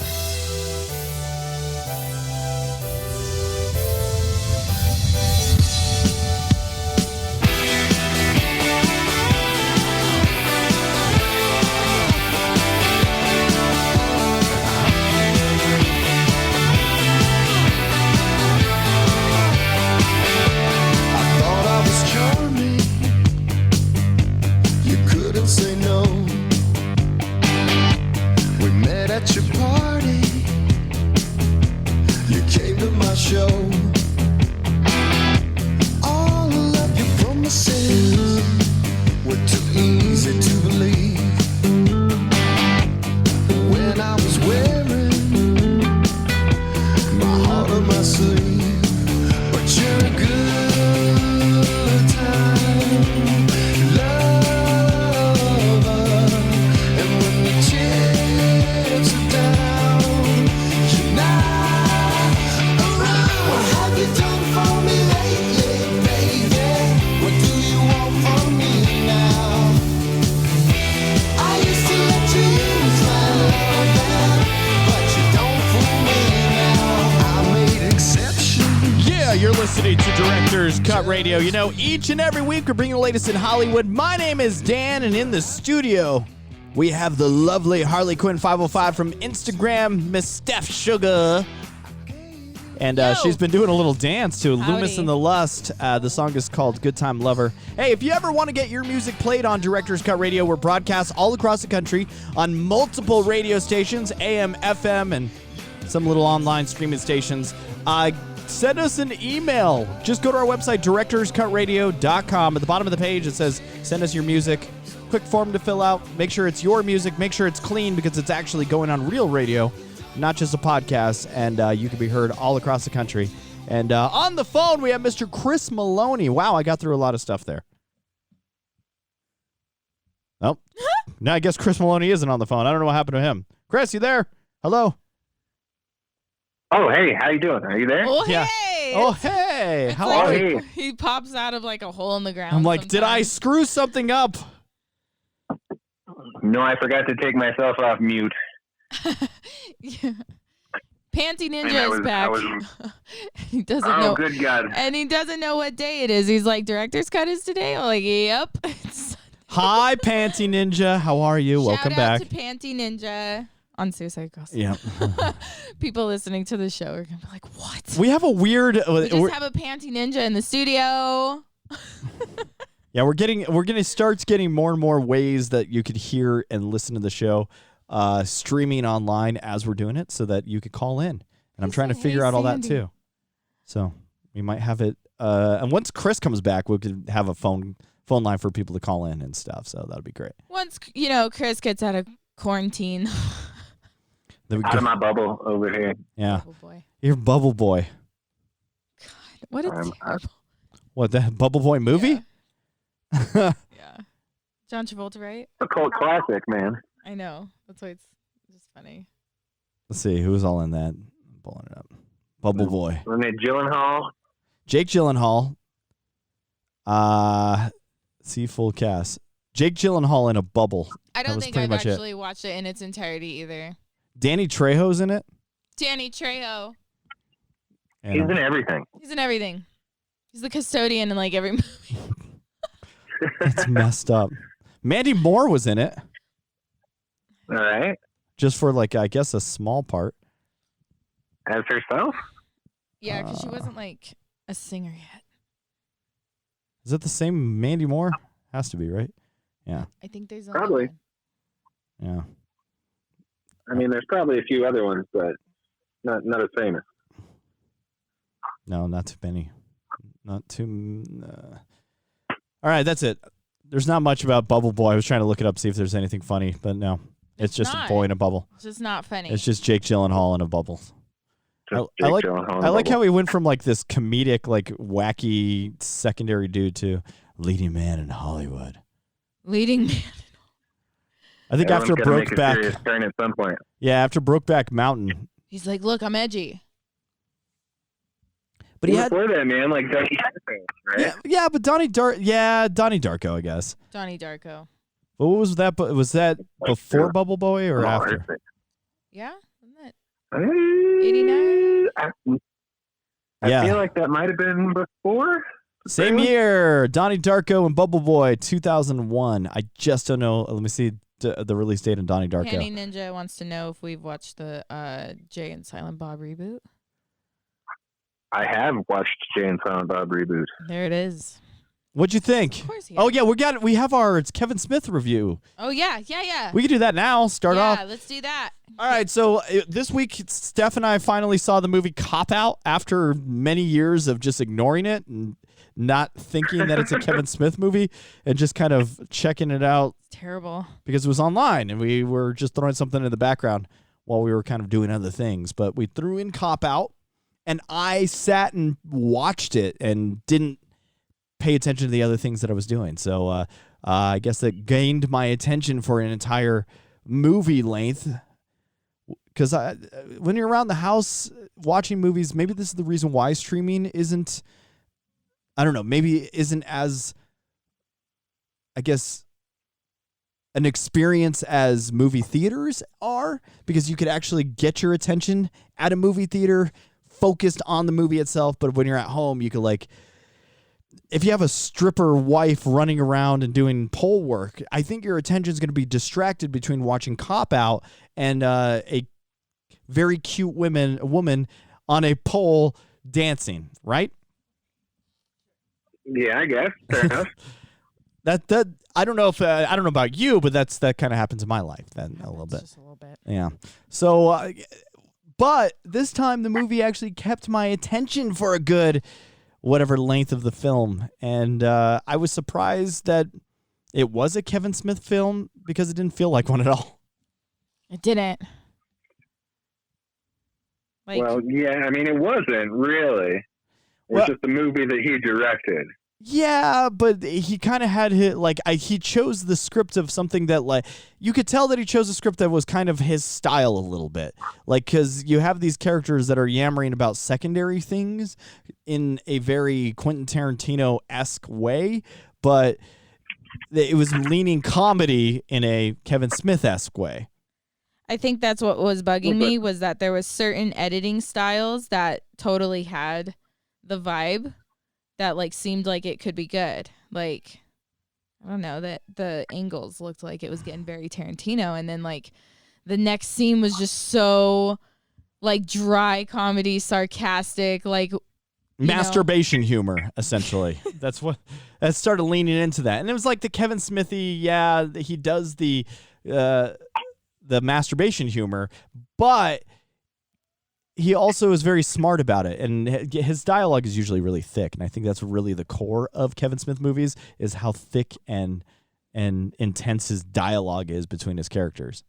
Say no. We met at your party. You came to my show. All of your promises were too easy to believe. When I was wearing my heart on my sleeve, but you're a good time. You're listening to Director's Cut Radio. Each and every week we're bringing the latest in Hollywood. My name is Dan, and in the studio we have the lovely Harley Quinn 505 from Instagram, Miss Steph Sugar. And she's been doing a little dance to Loomis and the Lust. The song is called Good Time Lover. Hey, if you ever want to get your music played on Director's Cut Radio, we're broadcast all across the country on multiple radio stations, AM, FM, and some little online streaming stations. Send us an email. Just go to our website, directorscutradio.com. At the bottom of the page, it says, send us your music. Quick form to fill out. Make sure it's your music. Make sure it's clean because it's actually going on real radio, not just a podcast. And you can be heard all across the country. And on the phone, we have Mr. Chris Maloney. Wow, I got through a lot of stuff there. Oh, now I guess Chris Maloney isn't on the phone. I don't know what happened to him. Chris, you there? Hello? Oh, hey, how you doing? Are you there? Oh, yeah. Hey. Oh, hey. How like are you? He pops out of a hole in the ground. I'm like, sometimes. did I screw something up? No, I forgot to take myself off mute. Yeah. Panty Ninja is back. He doesn't know. Oh, good God. And he doesn't know what day it is. He's like, Director's Cut is today? I'm like, yep. Hi, Panty Ninja. How are you? Welcome back. Shout out to Panty Ninja. On Suicide Girls. Yeah. People listening to the show are going to be like, what? We have a weird... we just have a Panty Ninja in the studio. Yeah, we're going to start getting more and more ways that you could hear and listen to the show streaming online as we're doing it so that you could call in. And I'm trying to figure out all that too. So we might have it... and once Chris comes back, we could have a phone line for people to call in and stuff. So that'll be great. Once, Chris gets out of Quarantine. Out of my bubble over here. Yeah. Bubble boy. You're Bubble Boy. What a terrible. What, that Bubble Boy movie? Yeah. John Travolta, right? A cult classic, man. I know. That's why it's just funny. Let's see who's all in that. I'm pulling it up. Bubble Boy. Renee Gyllenhaal. Jake Gyllenhaal. See full cast. Jake Gyllenhaal in a bubble. I That don't was think pretty I've much actually watched it in its entirety either. Danny Trejo's in it. Danny Trejo. He's in everything. He's in everything. He's the custodian in like every movie. It's messed up. Mandy Moore was in it. All right. Just for like, I guess, a small part. As herself? Yeah, because she wasn't like a singer yet. Is it the same Mandy Moore? Has to be, right? Yeah. I think there's Probably. Yeah. I mean, there's probably a few other ones, but not as famous. No, not too many. Not too. All right, that's it. There's not much about Bubble Boy. I was trying to look it up, see if there's anything funny, but no. It's just not. a boy in a bubble. It's just not funny. It's just Jake Gyllenhaal in a bubble. I I like how he went from like this comedic, like wacky secondary dude to leading man in Hollywood. Leading man. I think after Brokeback, turn at some point. yeah, after Brokeback Mountain, He's like, look, I'm edgy. but he had before that, man, like Donnie Darko, right? yeah, but Donnie Darko, I guess. Donnie Darko. But what was that? Was that before Bubble Boy or after? Yeah? Wasn't it 89? Yeah. I feel like that might have been before. Same year, Donnie Darko and Bubble Boy, 2001. I just don't know. Let me see the release date of Donnie Darko. Candy Ninja wants to know if we've watched the Jay and Silent Bob reboot. I have watched Jay and Silent Bob reboot. There it is. What'd you think? Of course, yeah. Oh yeah, we have our Kevin Smith review. Oh, yeah. We can do that now. Start off. Yeah, let's do that. All right, so this week, Steph and I finally saw the movie CopOut after many years of just ignoring it and not thinking that it's a Kevin Smith movie and just kind of checking it out. It's terrible. Because it was online and we were just throwing something in the background while we were kind of doing other things. But we threw in CopOut and I sat and watched it and didn't pay attention to the other things that I was doing. So I guess that gained my attention for an entire movie length. Because when you're around the house watching movies, maybe this is the reason why streaming isn't, I don't know, maybe isn't as, I guess, an experience as movie theaters are, because you could actually get your attention at a movie theater focused on the movie itself. But when you're at home, you could like, if you have a stripper wife running around and doing pole work, I think your attention is going to be distracted between watching CopOut and a very cute woman on a pole dancing, right? Yeah, I guess. Fair enough. That I don't know if I don't know about you, but that kind of happens in my life then a little bit. Just a little bit. Yeah. So, but this time the movie actually kept my attention for a good whatever length of the film, and I was surprised that it was a Kevin Smith film because it didn't feel like one at all. It didn't. Like, well, yeah, I mean, it wasn't really. It's just a movie that he directed. Yeah, but he kind of had he chose the script of something that like you could tell that he chose a script that was kind of his style a little bit. Like, because you have these characters that are yammering about secondary things in a very Quentin Tarantino-esque way, but it was leaning comedy in a Kevin Smith-esque way. I think that's what was bugging me, was that there was certain editing styles that totally had the vibe that like seemed like it could be good. Like, I don't know, that the angles looked like it was getting very Tarantino, and then like the next scene was just so like dry comedy, sarcastic, like masturbation humor, essentially. That started leaning into that. And it was like the Kevin Smithy, yeah, he does the masturbation humor, but he also is very smart about it, and his dialogue is usually really thick, and I think that's really the core of Kevin Smith movies, is how thick and intense his dialogue is between his characters.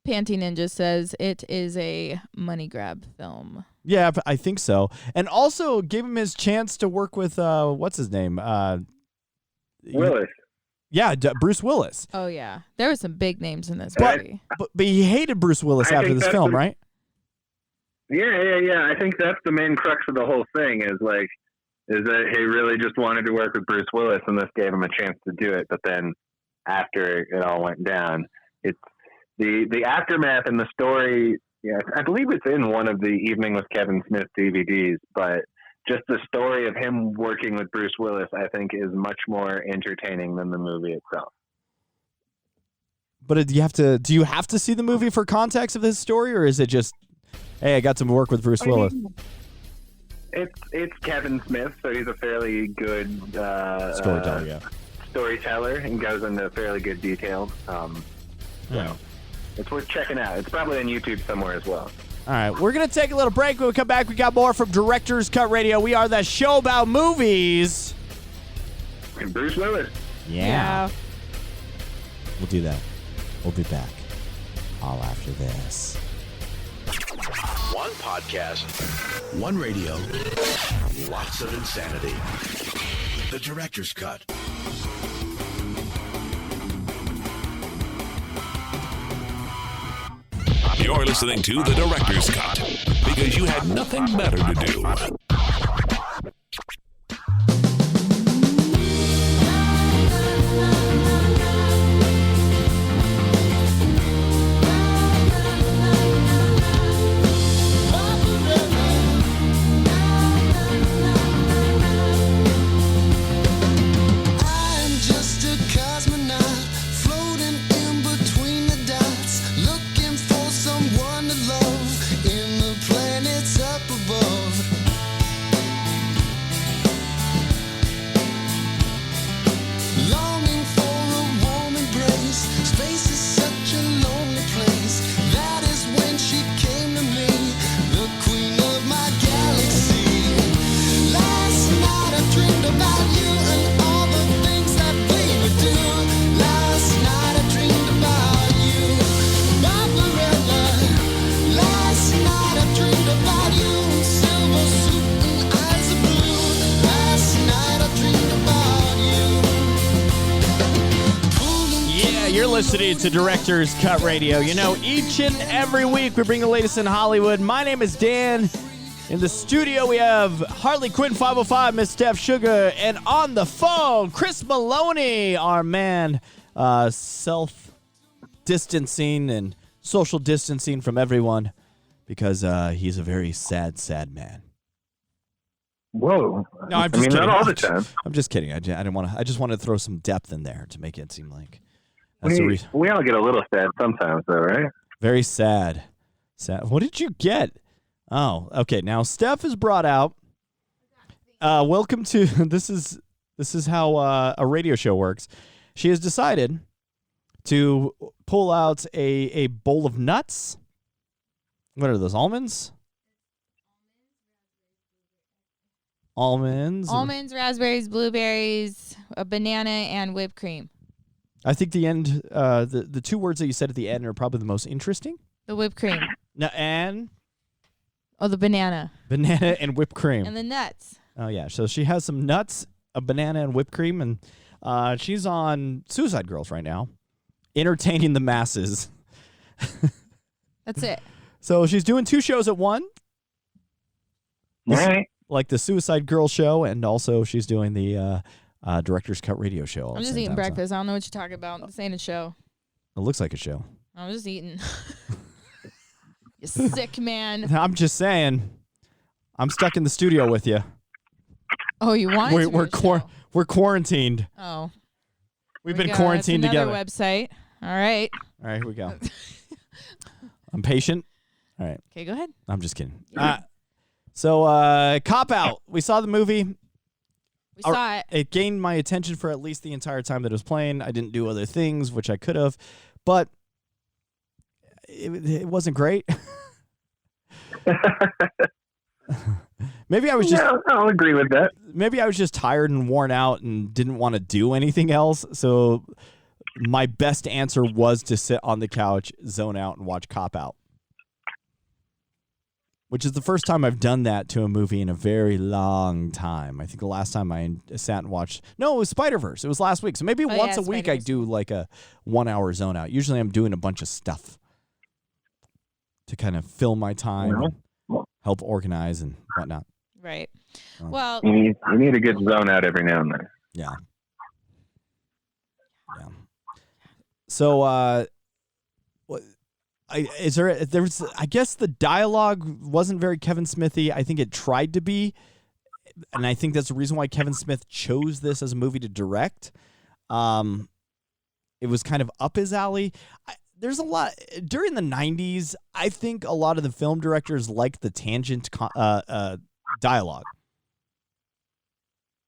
Panty Ninja says it is a money grab film. Yeah, I think so. And also gave him his chance to work with, what's his name? Willis. Yeah, Bruce Willis. Oh, yeah. There were some big names in this But, movie. but he hated Bruce Willis after this film, right? Yeah. I think that's the main crux of the whole thing is that he really just wanted to work with Bruce Willis, and this gave him a chance to do it. But then after it all went down, it's the aftermath and the story. Yeah, I believe it's in one of the Evening with Kevin Smith DVDs, but just the story of him working with Bruce Willis, I think, is much more entertaining than the movie itself. But do you have to see the movie for context of this story, or is it just, hey, I got to work with Bruce Willis? It's Kevin Smith, so he's a fairly good storyteller, and goes into fairly good details. So it's worth checking out. It's probably on YouTube somewhere as well. All right, we're going to take a little break. When we come back, we got more from Director's Cut Radio. We are that show about movies. And Bruce Willis. Yeah. We'll do that. We'll be back all after this. One podcast, one radio, lots of insanity. The Director's Cut. You're listening to The Director's Cut because you had nothing better to do. Listening to Director's Cut Radio. You know, each and every week we bring the latest in Hollywood. My name is Dan. In the studio we have Harley Quinn 505, Miss Steph Sugar, and on the phone, Chris Maloney, our man, self-distancing and social distancing from everyone because he's a very sad, sad man. Whoa! No, I'm just kidding. Not all the time. I'm just kidding. I didn't want to. I just wanted to throw some depth in there to make it seem like. We all get a little sad sometimes, though, right? Very sad. Sad. What did you get? Oh, okay. Now Steph is brought out. Welcome to this is how a radio show works. She has decided to pull out a bowl of nuts. What are those? Almonds? Almonds, raspberries, blueberries, a banana, and whipped cream. I think the end, the two words that you said at the end are probably the most interesting. The whipped cream. No, and? Oh, the banana. Banana and whipped cream. And the nuts. Oh, yeah. So she has some nuts, a banana, and whipped cream, and she's on Suicide Girls right now, entertaining the masses. That's it. So she's doing two shows at one. Right. Like the Suicide Girl show, and also she's doing the Director's Cut Radio show. I'm just eating breakfast. I don't know what you're talking about. This ain't a show. It looks like a show. I'm just eating. You sick man. I'm just saying. I'm stuck in the studio with you. Oh, you want to? We're quarantined. Oh. We've been quarantined together. Website. All right. All right, here we go. I'm patient. All right. Okay, go ahead. I'm just kidding. So, CopOut. We saw the movie. We saw it. It gained my attention for at least the entire time that it was playing. I didn't do other things, which I could have, but it wasn't great. Maybe I was just. Yeah, I'll agree with that. Maybe I was just tired and worn out and didn't want to do anything else. So my best answer was to sit on the couch, zone out, and watch CopOut, which is the first time I've done that to a movie in a very long time. I think the last time I sat and watched, no, it was Spider-Verse. It was last week. So maybe once a week I do like a 1 hour zone out. Usually I'm doing a bunch of stuff to kind of fill my time, and help organize and whatnot. Right. Well, you need a good zone out every now and then. Yeah. So, I guess the dialogue wasn't very Kevin Smithy. I think it tried to be, and I think that's the reason why Kevin Smith chose this as a movie to direct. It was kind of up his alley. There's a lot during the 90s. I think a lot of the film directors liked the tangent dialogue.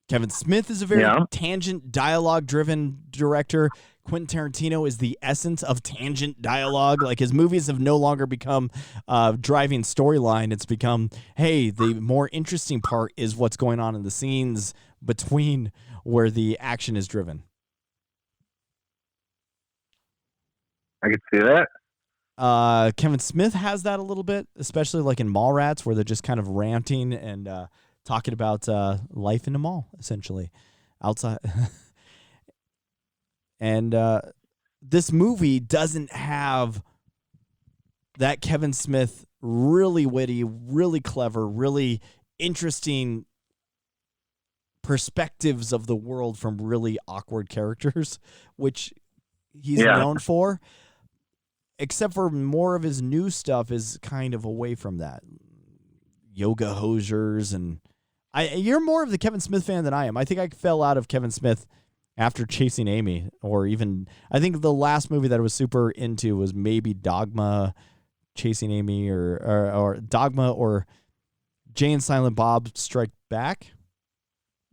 Kevin Smith is a very tangent dialogue-driven director. Quentin Tarantino is the essence of tangent dialogue. Like, his movies have no longer become driving storyline. It's become, hey, the more interesting part is what's going on in the scenes between where the action is driven. I could see that. Kevin Smith has that a little bit, especially like in Mallrats, where they're just kind of ranting and talking about life in a mall, essentially, outside. And this movie doesn't have that Kevin Smith really witty, really clever, really interesting perspectives of the world from really awkward characters, which he's known for. Except for more of his new stuff is kind of away from that. Yoga hosers and you're more of the Kevin Smith fan than I am. I think I fell out of Kevin Smith after Chasing Amy, or even I think the last movie that I was super into was maybe Dogma, Chasing Amy, or Dogma, or Jay and Silent Bob Strike Back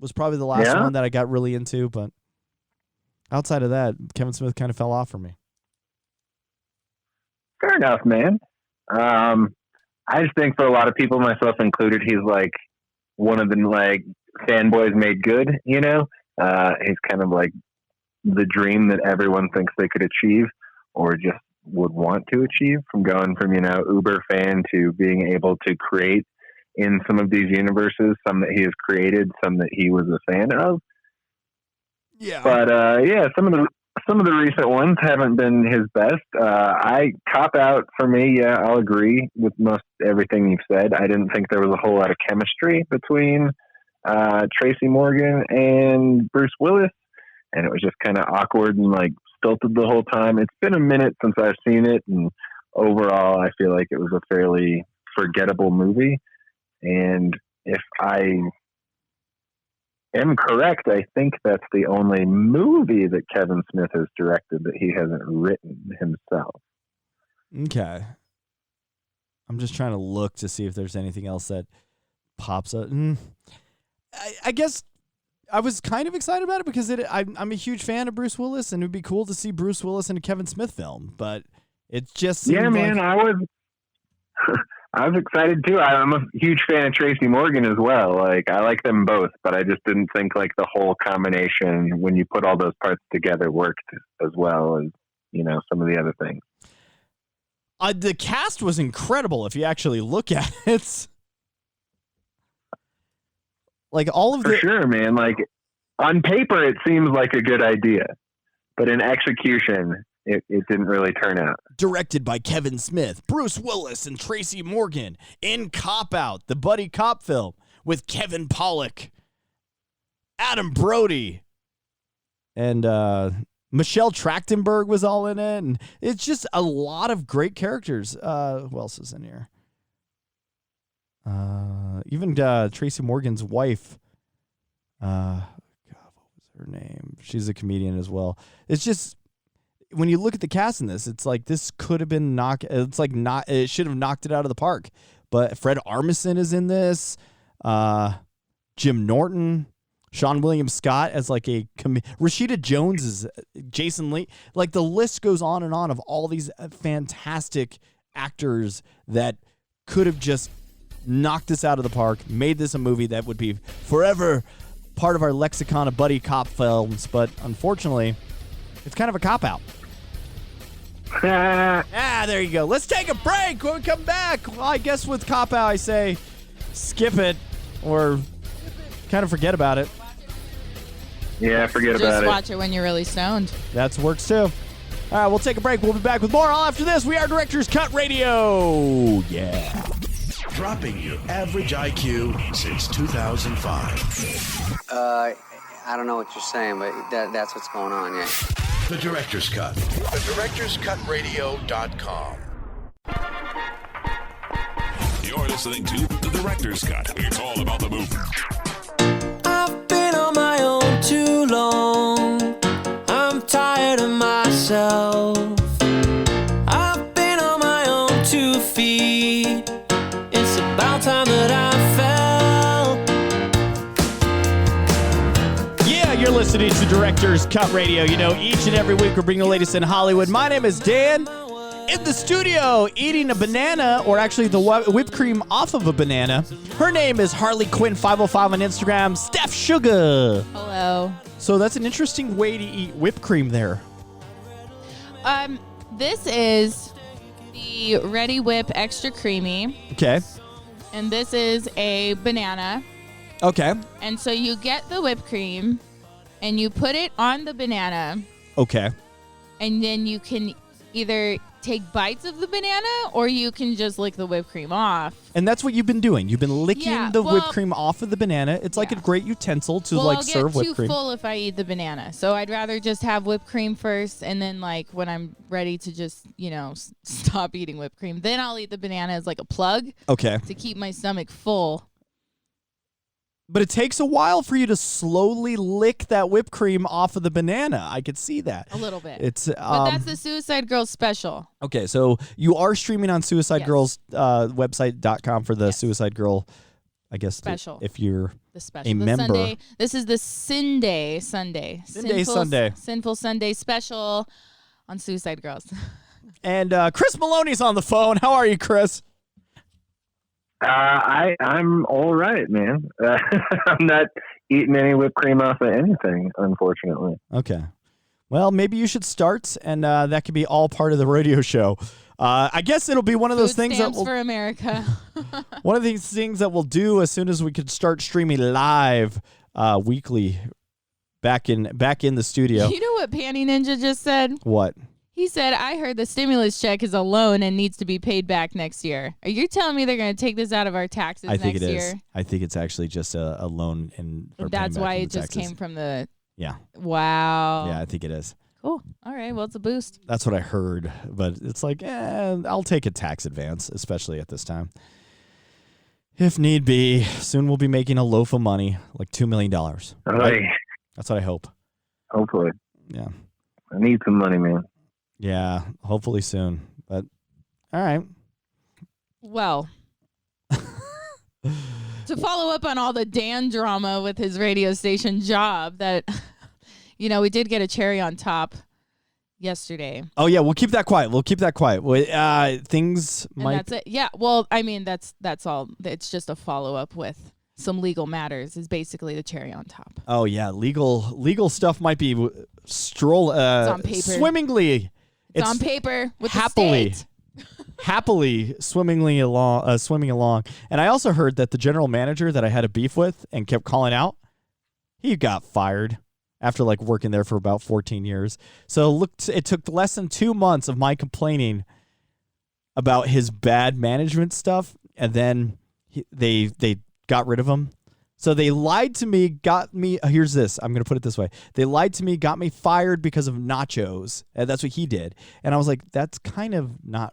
was probably the last one that I got really into. But outside of that, Kevin Smith kind of fell off for me. Fair enough, man. I just think for a lot of people, myself included, he's like one of the like fanboys made good, you know? He's kind of like the dream that everyone thinks they could achieve or just would want to achieve, from going from, you know, Uber fan to being able to create in some of these universes, some that he has created, some that he was a fan of. Yeah. But some of the recent ones haven't been his best. CopOut for me, I'll agree with most everything you've said. I didn't think there was a whole lot of chemistry between Tracy Morgan and Bruce Willis, and it was just kind of awkward and like stilted the whole time. It's been a minute since I've seen it, and overall I feel like it was a fairly forgettable movie. And if I am correct, I think that's the only movie that Kevin Smith has directed that he hasn't written himself. Okay. I'm just trying to look to see if there's anything else that pops up. I guess I was kind of excited about it because I'm a huge fan of Bruce Willis, and it would be cool to see Bruce Willis in a Kevin Smith film. But it just seemed I was excited too. I'm a huge fan of Tracy Morgan as well. Like, I like them both, but I just didn't think like the whole combination, when you put all those parts together, worked as well as, you know, some of the other things. The cast was incredible if you actually look at it. Like all of For sure, man. Like on paper, it seems like a good idea, but in execution, it didn't really turn out. Directed by Kevin Smith, Bruce Willis, and Tracy Morgan in CopOut, the buddy cop film with Kevin Pollak, Adam Brody, and Michelle Trachtenberg was all in it, and it's just a lot of great characters. Who else is in here? Even Tracy Morgan's wife. God, what was her name? She's a comedian as well. It's just, when you look at the cast in this, it's like this could have been it should have knocked it out of the park. But Fred Armisen is in this. Jim Norton, Sean William Scott as like Rashida Jones is Jason Lee. Like, the list goes on and on of all these fantastic actors that could have just knocked this out of the park, made this a movie that would be forever part of our lexicon of buddy cop films. But unfortunately, It's kind of a cop-out. There you go. Let's take a break. When we come back, well, I guess with CopOut, I say skip it or kind of forget about it. Yeah, forget about it. Just watch it when you're really stoned. That works too. All right, we'll take a break. We'll be back with more all after this. We are Director's Cut Radio. Yeah. Dropping your average IQ since 2005. I don't know what you're saying, but that's what's going on, yeah. The Director's Cut. TheDirector'sCutRadio.com. You're listening to The Director's Cut. It's all about the movie. I've been on my own too long. I'm tired of myself. I've been on my own 2 feet. It's about time that I fell. Yeah, you're listening to Director's Cut Radio. You know, each and every week we're bringing the latest in Hollywood. My name is Dan. In the studio, eating a banana, or actually the whipped cream off of a banana. Her name is Harley Quinn 505 on Instagram. Steph Sugar. Hello. So that's an interesting way to eat whipped cream there. This is the Ready Whip Extra Creamy. Okay. And this is a banana. Okay. And so you get the whipped cream and you put it on the banana. Okay. And then you can either take bites of the banana or you can just lick the whipped cream off. And that's what you've been doing. You've been licking the whipped cream off of the banana. It's like a great utensil to serve whipped cream. I'll get too full if I eat the banana. So I'd rather just have whipped cream first, and then like when I'm ready to just, stop eating whipped cream, then I'll eat the banana as like a plug. Okay. To keep my stomach full. But it takes a while for you to slowly lick that whipped cream off of the banana. I could see that. A little bit. But that's the Suicide Girls special. Okay, so you are streaming on Suicide Girls website.com for the Suicide Girl, I guess, special. If you're the member. Sunday, this is the Sunday. Sinful Sunday special on Suicide Girls. And Chris Maloney's on the phone. How are you, Chris? I'm all right, man. I'm not eating any whipped cream off of anything, unfortunately. Okay. Well, maybe you should start, and that could be all part of the radio show. I guess it'll be one of those things that for America. One of these things that we'll do as soon as we could start streaming live weekly back in the studio. You know what Panty Ninja just said? What? He said, I heard the stimulus check is a loan and needs to be paid back next year. Are you telling me they're going to take this out of our taxes next year? I think it is. I think it's actually just a loan. That's why it just came from the... Yeah. Wow. Yeah, I think it is. Cool. All right. Well, it's a boost. That's what I heard. But it's like, I'll take a tax advance, especially at this time. If need be, soon we'll be making a loaf of money, like $2 million. Right? That's what I hope. Hopefully. Yeah. I need some money, man. Yeah, hopefully soon. But all right. Well, to follow up on all the Dan drama with his radio station job, that we did get a cherry on top yesterday. Oh yeah, we'll keep that quiet. Things and might. That's it. Yeah. Well, I mean, that's all. It's just a follow up with some legal matters. Is basically the cherry on top. Oh yeah, legal stuff might be it's on paper. Swimmingly. It's on paper with happily, the state. happily swimming along. And I also heard that the general manager that I had a beef with and kept calling out, he got fired after working there for about 14 years. So it took less than 2 months of my complaining about his bad management stuff, and then they got rid of him. So they lied to me, got me. Here's this. I'm going to put it this way. They lied to me, got me fired because of nachos. And that's what he did. And I was like, that's kind of not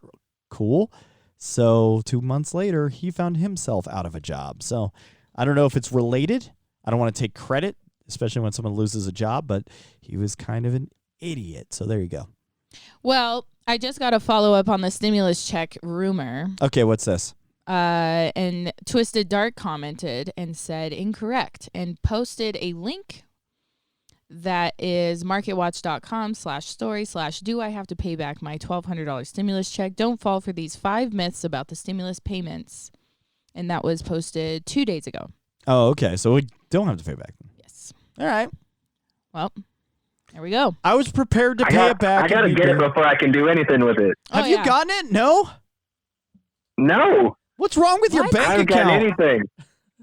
cool. So 2 months later, he found himself out of a job. So I don't know if it's related. I don't want to take credit, especially when someone loses a job, but he was kind of an idiot. So there you go. Well, I just got a follow up on the stimulus check rumor. Okay, what's this? And Twisted Dark commented and said incorrect and posted a link that is marketwatch.com/story/do I have to pay back my $1,200 stimulus check? Don't fall for these 5 myths about the stimulus payments. And that was posted 2 days ago. Oh, okay. So we don't have to pay back. Yes. All right. Well, There we go. I was prepared to pay it back. I got to get it before I can do anything with it. Have you gotten it? No? No. What's wrong with your bank I haven't account? gotten anything.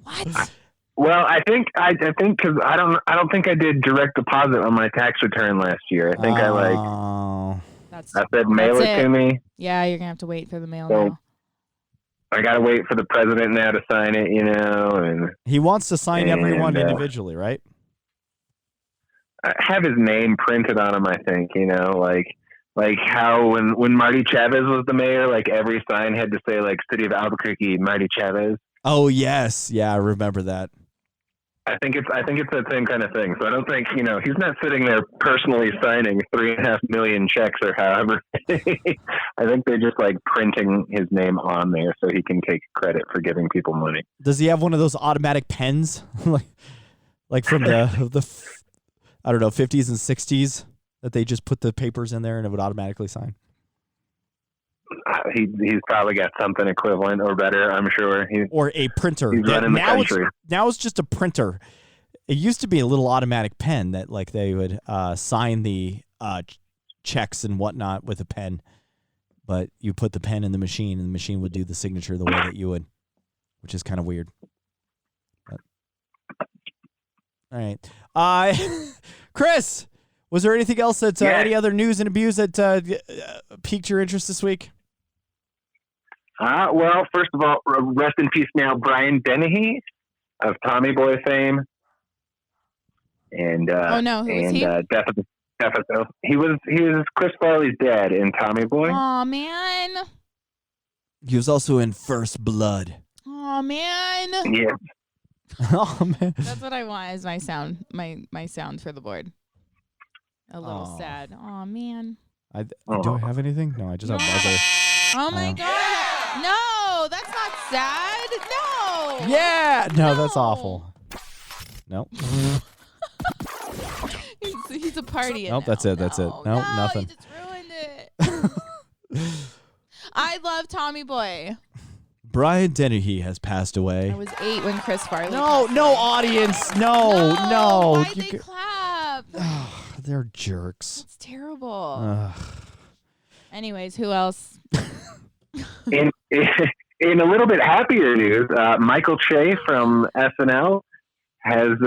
What? Well, I think because I don't think I did direct deposit on my tax return last year. I think I said mail it to me. Yeah, you're gonna have to wait for the mail So now. I got to wait for the president now to sign it, and He wants to sign everyone individually, right? I have his name printed on him. I think like how when Marty Chavez was the mayor, like every sign had to say like City of Albuquerque, Marty Chavez. Oh yes, yeah, I remember that. I think it's that same kind of thing. So I don't think he's not sitting there personally signing 3.5 million checks or however. I think they're just like printing his name on there so he can take credit for giving people money. Does he have one of those automatic pens, like from the I don't know 50s and 60s that they just put the papers in there and it would automatically sign? He's probably got something equivalent or better, I'm sure. Or a printer. He's running the country. Now it's just a printer. It used to be a little automatic pen that like they would sign the checks and whatnot with a pen, but you put the pen in the machine and the machine would do the signature the way that you would, which is kind of weird. But, all right. Chris, was there anything else that any other news and abuse that piqued your interest this week? Well, first of all, rest in peace now, Brian Dennehy of Tommy Boy fame. And who was he? Definitely. He was Chris Farley's dad in Tommy Boy. Oh man. He was also in First Blood. Oh man. Yeah. Oh man. That's what I want as my sound, my sound for the board. A little sad. Oh man. Do I have anything? No, I just have buzzer. Oh my god. No, that's not sad. No. Yeah. No, that's awful. Nope. He's a party. Nope, that's it. That's it. Nope, nothing. You just ruined it. I love Tommy Boy. Brian Dennehy has passed away. I was 8 when Chris Farley. No audience. No. Why'd they clap? They're jerks. It's terrible. Anyways, who else? In a little bit happier news, Michael Che from SNL has,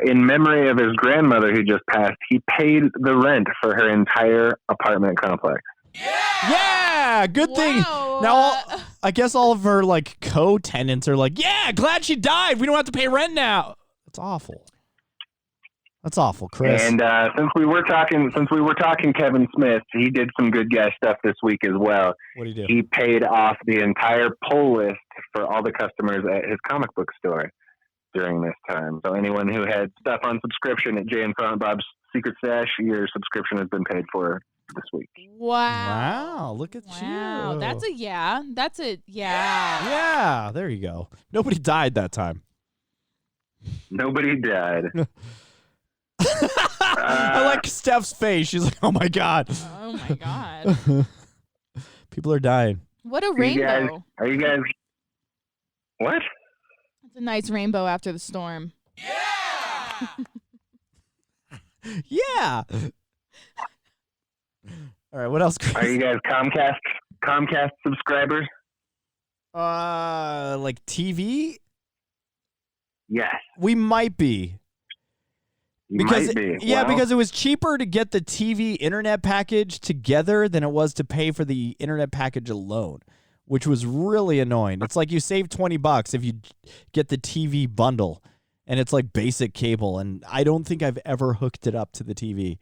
in memory of his grandmother who just passed, he paid the rent for her entire apartment complex. Yeah, good thing. Now, I guess all of her like co-tenants are like, yeah, glad she died. We don't have to pay rent now. That's awful. That's awful, Chris. And since we were talking Kevin Smith, he did some good guy stuff this week as well. What did he do? He paid off the entire pull list for all the customers at his comic book store during this time. So anyone who had stuff on subscription at Jay and Silent Bob's Secret Stash, your subscription has been paid for this week. Wow. Look at you. That's a yeah. That's a yeah. Yeah, there you go. Nobody died that time. Nobody died. I like Steph's face. She's like, oh my God. Oh my God. People are dying. What a rainbow. Are you guys what? It's a nice rainbow after the storm. Yeah. All right, what else, Chris? Are you guys Comcast subscribers? Like TV? Yes. We might be. Because it was cheaper to get the TV internet package together than it was to pay for the internet package alone, which was really annoying. It's like you save $20 if you get the TV bundle, and it's like basic cable, and I don't think I've ever hooked it up to the TV.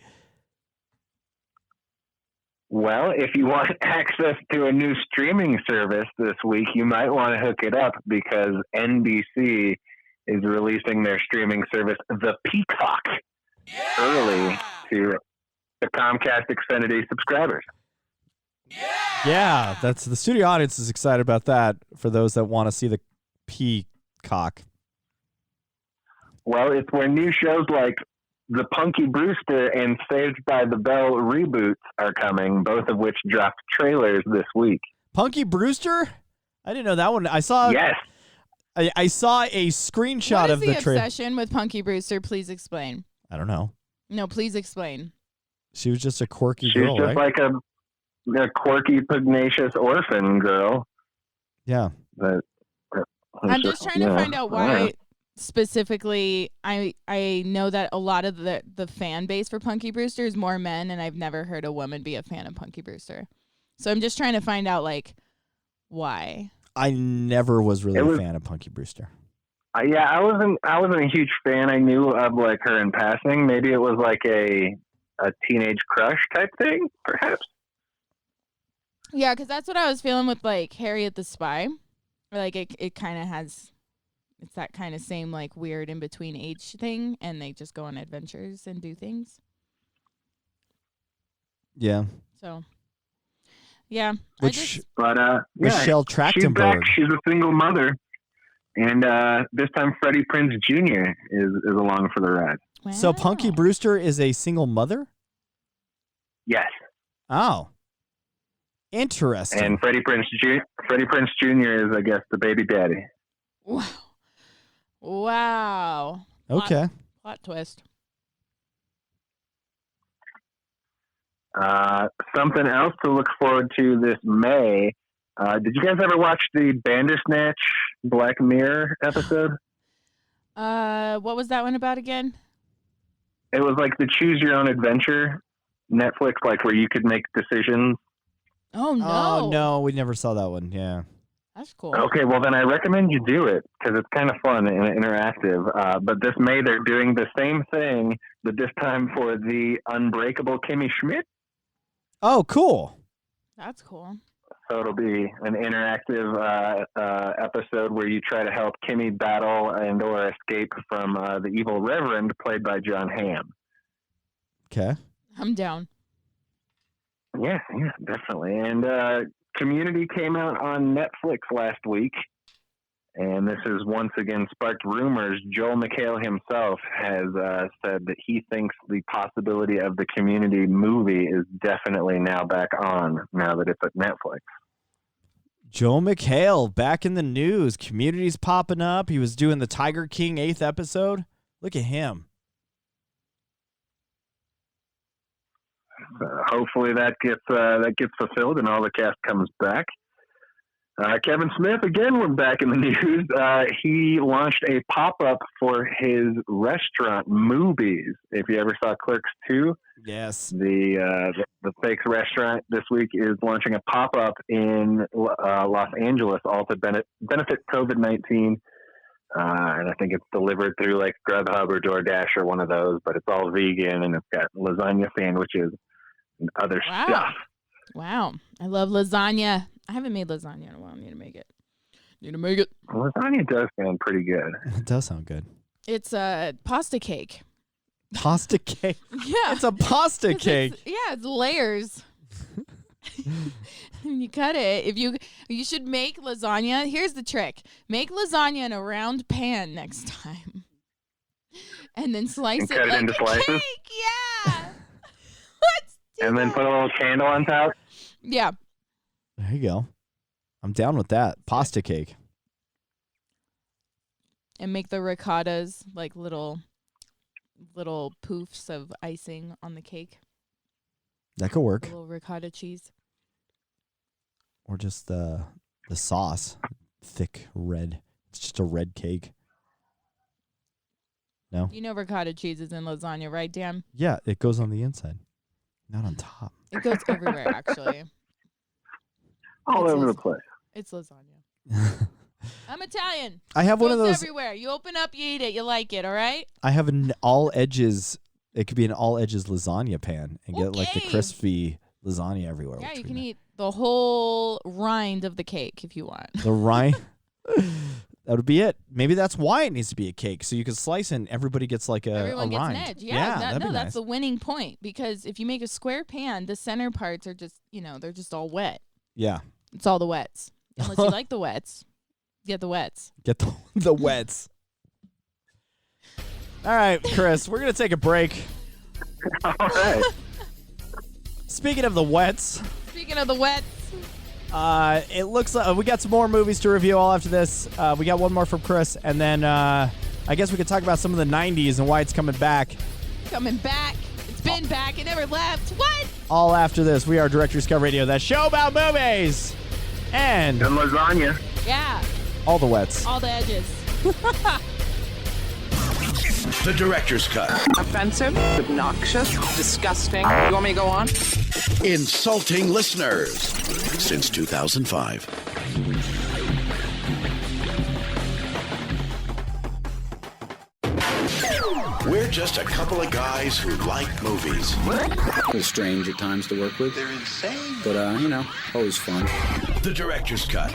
Well, if you want access to a new streaming service this week, you might want to hook it up because NBC is releasing their streaming service, The Peacock, early to the Comcast Xfinity subscribers. Yeah, that's the studio audience is excited about that for those that want to see the Peacock. Well, it's where new shows like The Punky Brewster and Saved by the Bell reboots are coming, both of which dropped trailers this week. Punky Brewster? I didn't know that one. I saw. Yes. I saw a screenshot of the trailer. What is the obsession with Punky Brewster? Please explain. I don't know. No, please explain. She was just a quirky She was girl, just right? like a quirky, pugnacious orphan girl. Yeah. But I'm just trying to find out why specifically. I know that a lot of the fan base for Punky Brewster is more men, and I've never heard a woman be a fan of Punky Brewster. So I'm just trying to find out why. I never was really a fan of Punky Brewster. Yeah, I wasn't a huge fan. I knew of her in passing. Maybe it was like a teenage crush type thing, perhaps. Yeah, because that's what I was feeling with Harriet the Spy. It kind of has, it's that kind of same weird in between age thing, and they just go on adventures and do things. Yeah. So, yeah. Michelle Trachtenberg. She's back. She's a single mother, and this time Freddie Prinze Jr. is along for the ride. Wow. So Punky Brewster is a single mother? Yes. Oh. Interesting. And Freddie Prinze Jr. is, I guess, the baby daddy. Wow. Okay. Plot twist. Something else to look forward to this May. Did you guys ever watch the Bandersnatch Black Mirror episode? What was that one about again? It was like the Choose Your Own Adventure Netflix, where you could make decisions. Oh, no. Oh, no, we never saw that one. Yeah. That's cool. Okay, well, then I recommend you do it because it's kind of fun and interactive. But this May, they're doing the same thing, but this time for the Unbreakable Kimmy Schmidt. Oh, cool. That's cool. So it'll be an interactive episode where you try to help Kimmy battle and or escape from the evil Reverend played by John Hamm. Okay. I'm down. Yeah, definitely. And Community came out on Netflix last week, and this has once again sparked rumors. Joel McHale himself has said that he thinks the possibility of the Community movie is definitely now back on, now that it's at Netflix. Joel McHale back in the news. Community's popping up. He was doing the Tiger King 8th episode. Look at him. Hopefully that gets fulfilled and all the cast comes back. Kevin Smith again went back in the news. He launched a pop-up for his restaurant, Moobies. If you ever saw Clerks 2, yes, the fake restaurant this week is launching a pop-up in Los Angeles, all to benefit COVID-19. And I think it's delivered through Grubhub or DoorDash or one of those, but it's all vegan and it's got lasagna sandwiches and other stuff. Wow. I love lasagna. I haven't made lasagna in a while. I need to make it. Lasagna does sound pretty good. It does sound good. It's a pasta cake. Pasta cake? Yeah. It's a pasta cake. It's layers. You cut it. You should make lasagna. Here's the trick. Make lasagna in a round pan next time. And then slice it cut it like into a slices? cake. Yeah. And then put a little candle on top? Yeah. There you go. I'm down with that. Pasta cake. And make the ricottas like little poofs of icing on the cake. That could work. A little ricotta cheese. Or just the sauce. Thick red. It's just a red cake. No? You know ricotta cheese is in lasagna, right, Dan? Yeah, it goes on the inside. Not on top. It goes everywhere, actually. All over the place. It's lasagna. I'm Italian. I have one of those. Everywhere. You open up, you eat it. You like it, all right? I have an all edges. It could be an all edges lasagna pan and get the crispy lasagna everywhere. Yeah, you can eat the whole rind of the cake if you want. The rind? That would be it. Maybe that's why it needs to be a cake, so you can slice and everybody gets Everyone gets rind. an edge. Yeah, that'd be nice. That's the winning point, because if you make a square pan, the center parts are just, they're just all wet. Yeah. It's all the wets. Unless you like the wets. Get the wets. Get the wets. All right, Chris, we're going to take a break. All right. Speaking of the wets. It looks like we got some more movies to review all after this. We got one more from Chris, and then I guess we could talk about some of the 90s and why it's coming back. Coming back. It's been been back. It never left. What? All after this. We are Director's Cut Radio, that show about movies. And lasagna. Yeah. All the wets. All the edges. The Director's Cut. Offensive, obnoxious, disgusting. You want me to go on? Insulting listeners since 2005. We're just a couple of guys who like movies. It's strange at times to work with. They're insane. But, always fun. The Director's Cut.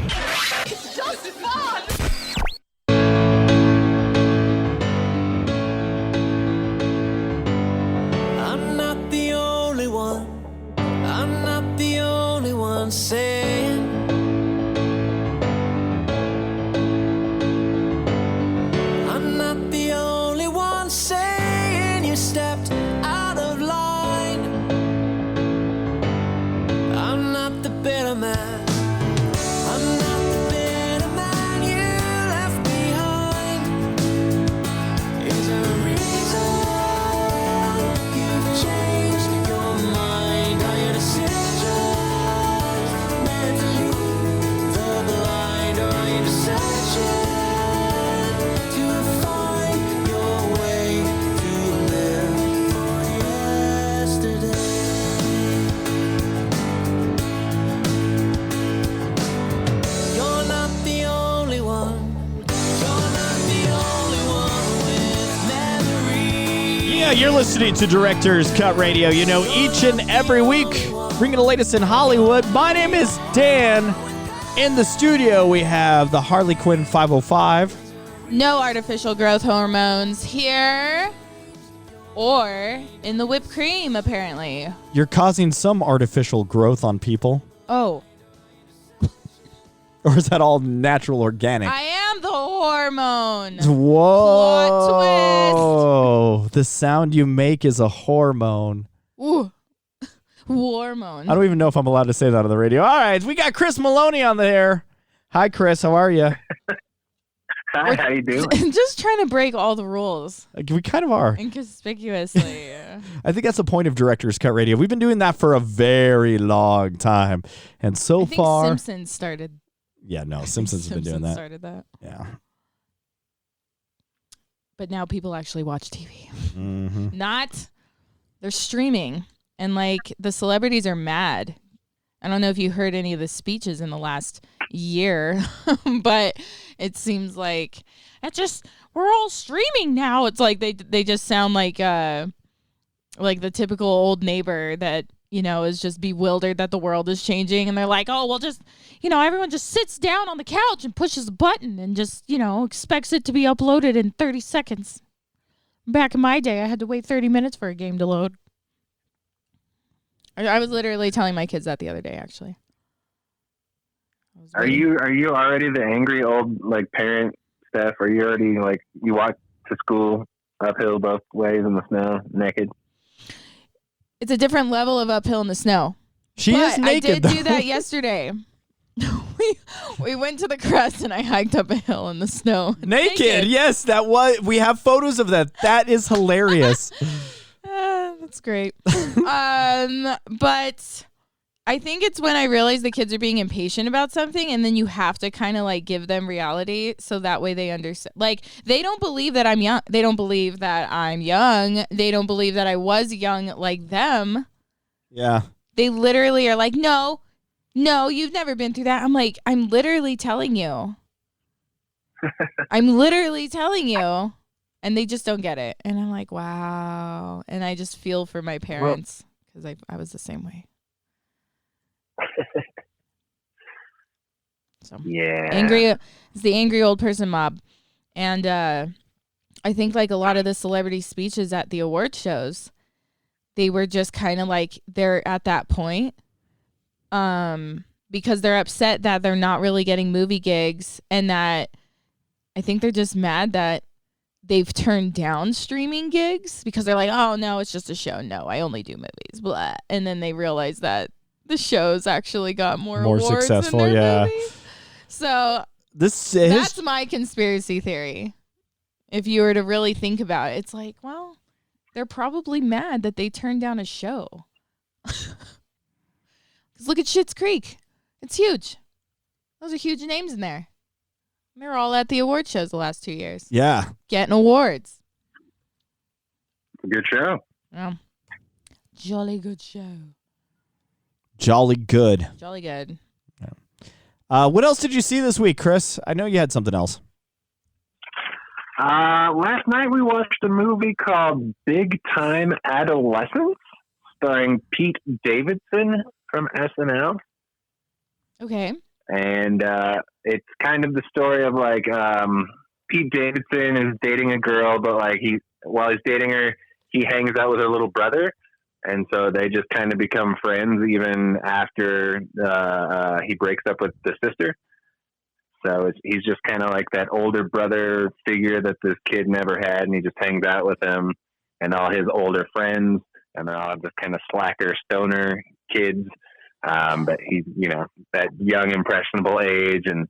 It's just fun! I'm not the only one. I'm not the only one saying I'm not the only one saying you stepped out of line. I'm not the better man. I'm not the better man you left behind. Is there a reason you've changed your mind? Are your decisions meant to lead the blind? Or are you just searching to find your way to live for yesterday? You're not the only one. You're not the only one with memories. Yeah, you're listening to Director's Cut Radio. You know, each and every week, bringing the latest in Hollywood. My name is Dan. In the studio, we have the Harley Quinn 505. No artificial growth hormones here. Or in the whipped cream, apparently. You're causing some artificial growth on people. Oh. Or is that all natural, organic? I am the hormone. Whoa. The sound you make is a hormone. Ooh. Hormone. I don't even know if I'm allowed to say that on the radio. All right, we got Chris Maloney on there. Hi, Chris. How are you? Hi, how you doing? Just trying to break all the rules. We kind of are. Inconspicuously. I think that's the point of Director's Cut Radio. We've been doing that for a very long time. And so I think far... Simpsons started. Yeah, no, Simpsons has been doing that. Started that. Yeah. But now people actually watch TV. Mm-hmm. They're streaming. And like the celebrities are mad. I don't know if you heard any of the speeches in the last year, but it seems like we're all streaming now. It's like they just sound like the typical old neighbor that, is just bewildered that the world is changing. And they're like, oh, well, just, everyone just sits down on the couch and pushes a button and just, expects it to be uploaded in 30 seconds. Back in my day, I had to wait 30 minutes for a game to load. I was literally telling my kids that the other day, actually. Are you already the angry old parent, Steph? Are you already you walk to school uphill both ways in the snow naked? It's a different level of uphill in the snow. She is naked. I did do that yesterday. we went to the crest and I hiked up a hill in the snow. Naked. Yes, we have photos of that. That is hilarious. That's great. But I think it's when I realize the kids are being impatient about something, and then you have to kind of give them reality so that way they understand. They don't believe that I'm young. They don't believe that I'm young. They don't believe that I was young like them. Yeah. They literally are like, no, you've never been through that. I'm like, I'm literally telling you. I'm literally telling you. And they just don't get it. And I'm like, wow. And I just feel for my parents because I was the same way. So yeah. It's the angry old person mob. And I think a lot of the celebrity speeches at the award shows, they were just kind of they're at that point because they're upset that they're not really getting movie gigs, and that I think they're just mad that they've turned down streaming gigs because they're like, oh, no, it's just a show. No, I only do movies. Blah. And then they realize that the shows actually got more awards successful. than their Yeah. movies. So that's my conspiracy theory. If you were to really think about it, it's like, well, They're probably mad that they turned down a show. Because look at Schitt's Creek. It's huge. Those are huge names in there. They're all at the award shows the last 2 years. Yeah. Getting awards. Good show. Yeah. Jolly good show. Jolly good. Jolly good. What else did you see this week, Chris? I know you had something else. Last night we watched a movie called Big Time Adolescence, starring Pete Davidson from SNL. Okay. And it's kind of the story of like Pete Davidson is dating a girl, but like while he's dating her, he hangs out with her little brother. And so they just kind of become friends even after he breaks up with the sister. So he's just kind of like that older brother figure that this kid never had, and he just hangs out with him and all his older friends, and they're all just kind of slacker stoner kids. But he's, that young, impressionable age, and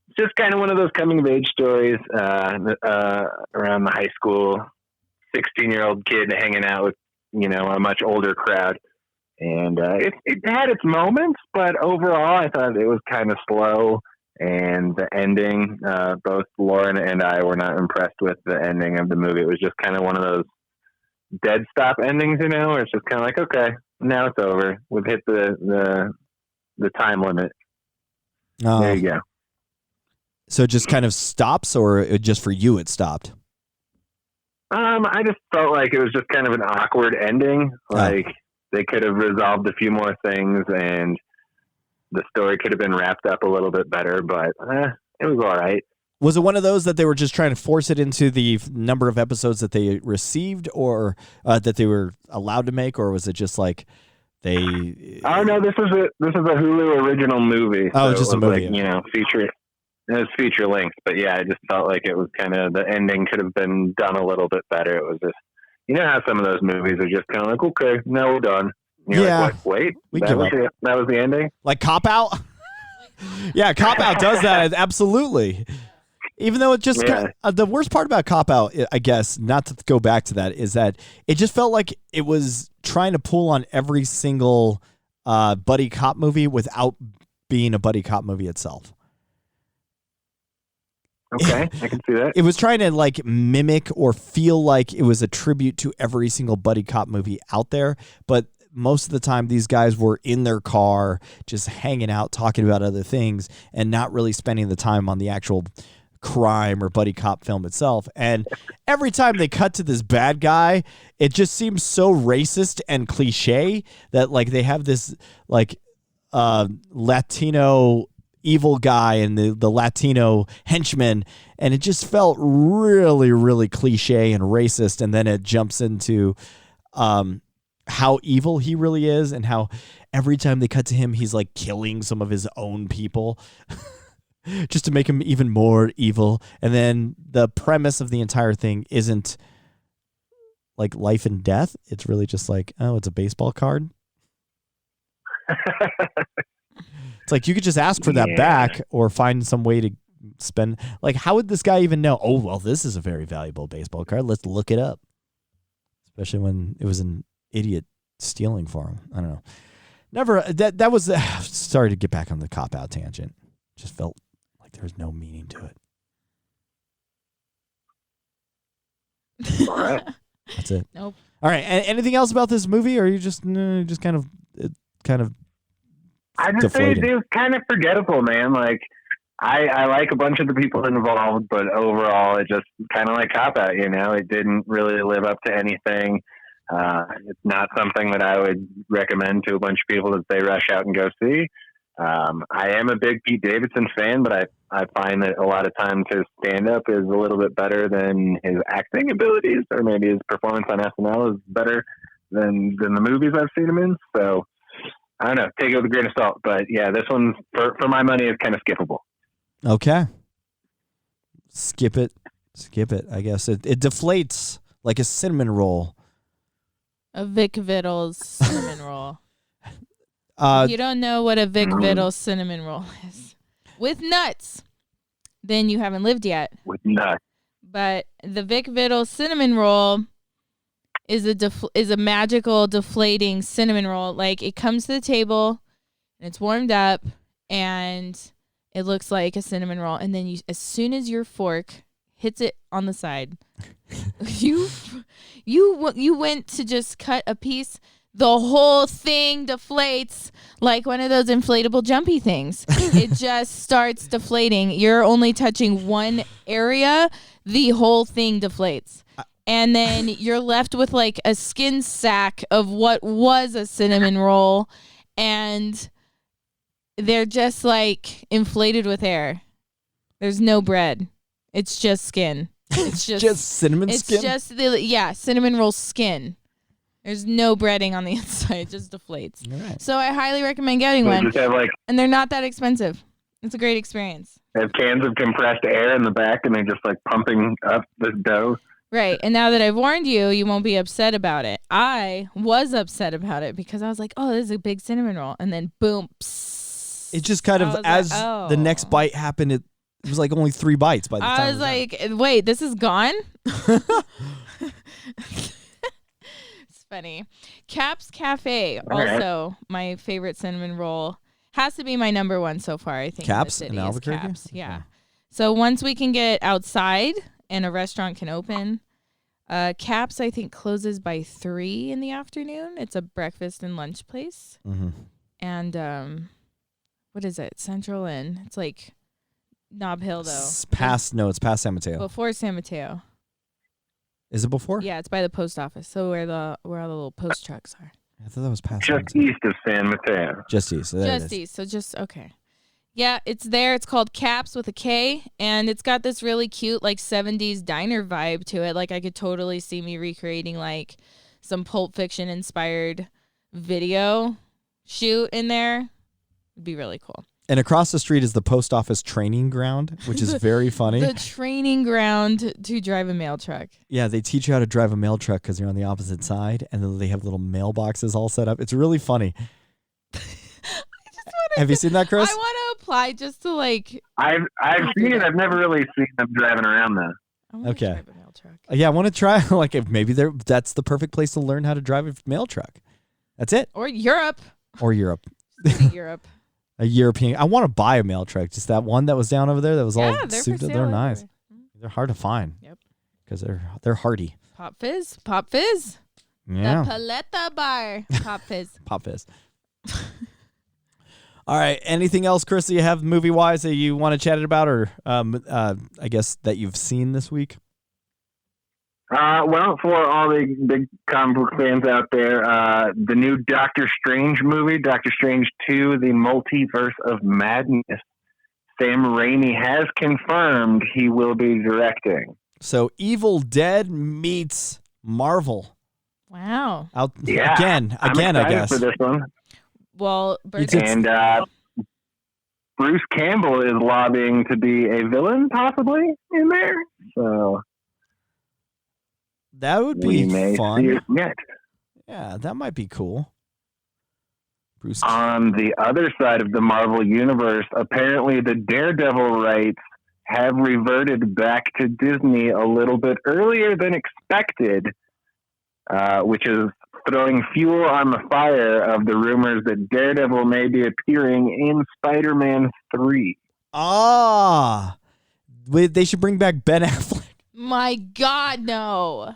it's just kind of one of those coming of age stories around the high school 16-year-old kid hanging out with, a much older crowd. And it had its moments, but overall I thought it was kind of slow. And the ending, both Lauren and I were not impressed with the ending of the movie. It was just kind of one of those dead stop endings, where it's just kind of like, okay, now it's over. We've hit the time limit. There you go. So it just kind of stops, or just for you it stopped? I just felt like it was just kind of an awkward ending. Like they could have resolved a few more things, and the story could have been wrapped up a little bit better, but it was all right. Was it one of those that they were just trying to force it into the number of episodes that they received, or that they were allowed to make, or was it just like they? Oh no, this is a Hulu original movie. Oh, so just a movie, feature. It was feature length, but yeah, I just felt like it was kind of the ending could have been done a little bit better. It was just, how some of those movies are just kind of like, okay, now we're done. You're like, wait, that was the ending? Like CopOut? Yeah, CopOut does that, absolutely. Even though it just, the worst part about CopOut, I guess, not to go back to that, is that it just felt like it was trying to pull on every single buddy cop movie without being a buddy cop movie itself. Okay, I can see that. It was trying to like mimic or feel like it was a tribute to every single buddy cop movie out there, but most of the time these guys were in their car just hanging out talking about other things and not really spending the time on the actual crime or buddy cop film itself. And every time they cut to this bad guy, it just seems so racist and cliche that like they have this like Latino evil guy and the Latino henchman, and it just felt really, really cliche and racist. And then it jumps into how evil he really is, and how every time they cut to him, he's like killing some of his own people just to make him even more evil. And then the premise of the entire thing isn't like life and death. It's really just like, oh, it's a baseball card. It's like you could just ask for that back or find some way to spend. Like, how would this guy even know? Oh, well, this is a very valuable baseball card. Let's look it up. Especially when it was an idiot stealing for him. I don't know. Never. That was. Sorry to get back on the cop-out tangent. Just felt like there was no meaning to it. All right. That's it. Nope. All right. Anything else about this movie, or are you just kind of I just think it was kind of forgettable, man. Like, I like a bunch of the people involved, but overall, it just kind of like CopOut, It didn't really live up to anything. It's not something that I would recommend to a bunch of people that they rush out and go see. I am a big Pete Davidson fan, but I find that a lot of times his stand-up is a little bit better than his acting abilities, or maybe his performance on SNL is better than the movies I've seen him in. So, I don't know. Take it with a grain of salt. But, yeah, this one, for my money, is kind of skippable. Okay. Skip it, I guess. It deflates like a cinnamon roll. A Vic Vittles cinnamon roll. If you don't know what a Vic Vittles cinnamon roll is, with nuts, then you haven't lived yet. With nuts. But the Vic Vittles cinnamon roll is a magical deflating cinnamon roll. Like, it comes to the table and it's warmed up and it looks like a cinnamon roll, and then as soon as your fork hits it on the side, you went to just cut a piece, the whole thing deflates like one of those inflatable jumpy things. It just starts deflating. You're only touching one area, the whole thing deflates. And then you're left with like a skin sack of what was a cinnamon roll, and they're just like inflated with air. There's no bread. It's just skin. It's just cinnamon skin? It's just cinnamon roll skin. There's no breading on the inside. It just deflates. Right. So I highly recommend getting one. Just have and they're not that expensive. It's a great experience. They have cans of compressed air in the back, and they're just like pumping up this dough. Right. And now that I've warned you, you won't be upset about it. I was upset about it because I was like, oh, this is a big cinnamon roll. And then boom. Psst. It just kind of, as the next bite happened, it was like only 3 bites by the time. I was like, wait, this is gone? It's funny. Caps Cafe, also my favorite cinnamon roll. Has to be my number one so far, I think. Caps in in Albuquerque? Caps, yeah. Okay. So once we can get outside and a restaurant can open, Caps, I think, closes by 3 in the afternoon. It's a breakfast and lunch place. Mm-hmm. And what is it? Central and it's like Nob Hill, though. It's past San Mateo. Before San Mateo. Is it before? Yeah, it's by the post office. So where all the little post trucks are. I thought that was past. Just east of San Mateo. Just east. So just east. So just okay. Yeah, it's there. It's called Caps with a K, and it's got this really cute like 70s diner vibe to it. Like I could totally see me recreating like some Pulp Fiction inspired video shoot in there. It'd be really cool. And across the street is the post office training ground, which is very funny. The training ground to drive a mail truck. Yeah, they teach you how to drive a mail truck because you're on the opposite side, and then they have little mailboxes all set up. It's really funny. Have you seen that, Chris? I want to apply just to like. I've seen it. I've never really seen them driving around though. I Okay. Drive a mail truck. Yeah, I want to try. Like, if maybe that's the perfect place to learn how to drive a mail truck. That's it. Or Europe. Or Europe. Europe. A European. I want to buy a mail truck. Just that one that was down over there that was all souped up. They're nice. They're hard to find. Yep. Because they're hardy. Pop Fizz. Pop Fizz. Yeah. The Paletta Bar. Pop Fizz. Pop Fizz. All right. Anything else, Chris, that you have movie-wise that you want to chat about, or I guess that you've seen this week? Well, for all the big comic book fans out there, the new Doctor Strange movie, Doctor Strange 2, The Multiverse of Madness, Sam Raimi has confirmed he will be directing. So Evil Dead meets Marvel. Wow. Yeah, I'm I excited guess. for this one. Well, and Bruce Campbell is lobbying to be a villain, possibly, in there. So that would we be may fun. see it next. Yeah, that might be cool. Bruce. On the other side of the Marvel Universe, apparently the Daredevil rights have reverted back to Disney a little bit earlier than expected, which is throwing fuel on the fire of the rumors that Daredevil may be appearing in Spider-Man 3. Ah, they should bring back Ben Affleck. My God, no.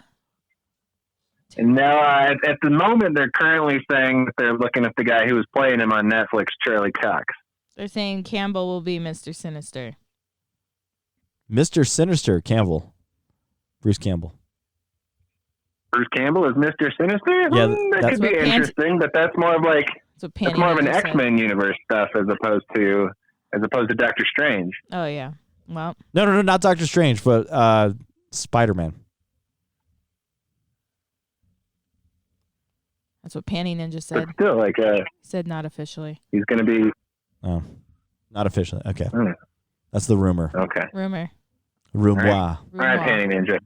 And now, at the moment, they're currently saying that they're looking at the guy who was playing him on Netflix, Charlie Cox. They're saying Campbell will be Mr. Sinister. Mr. Sinister, Campbell. Bruce Campbell. Bruce Campbell is Mr. Sinister? Yeah, that could be interesting, but that's more of like that's more of an X-Men universe stuff as opposed to Doctor Strange. Oh yeah. Well. No, not Doctor Strange, but Spider-Man. That's what Panty Ninja said. But still, like he said not officially. He's going to be. Oh, not officially. Okay, that's the rumor. Okay. Rumor. Rumour. All right, Panty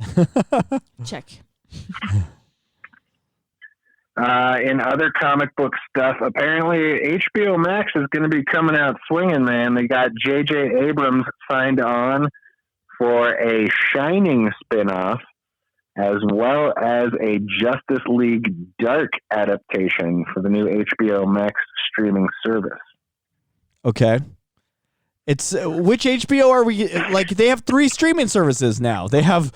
Ninja. Check. In other comic book stuff, apparently HBO Max is going to be coming out swinging, man. They got J.J. Abrams signed on for a Shining spinoff, as well as a Justice League Dark adaptation for the new HBO Max streaming service. Okay. It's which HBO are we like? They have 3 streaming services now. They have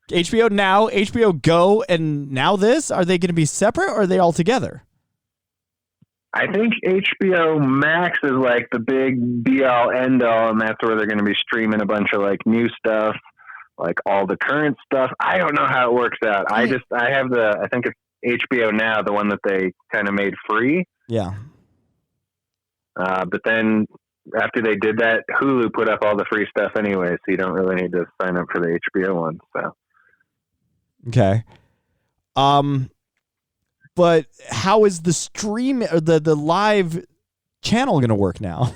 HBO Now, HBO Go, and now this. Are they going to be separate or are they all together? I think HBO Max is like the big be all end all, and that's where they're going to be streaming a bunch of like new stuff, like all the current stuff. I don't know how it works out. I think it's HBO Now, the one that they kind of made free. Yeah. But then after they did that, Hulu put up all the free stuff anyway, so you don't really need to sign up for the HBO one. So. Okay. But how is the stream or the live channel going to work now?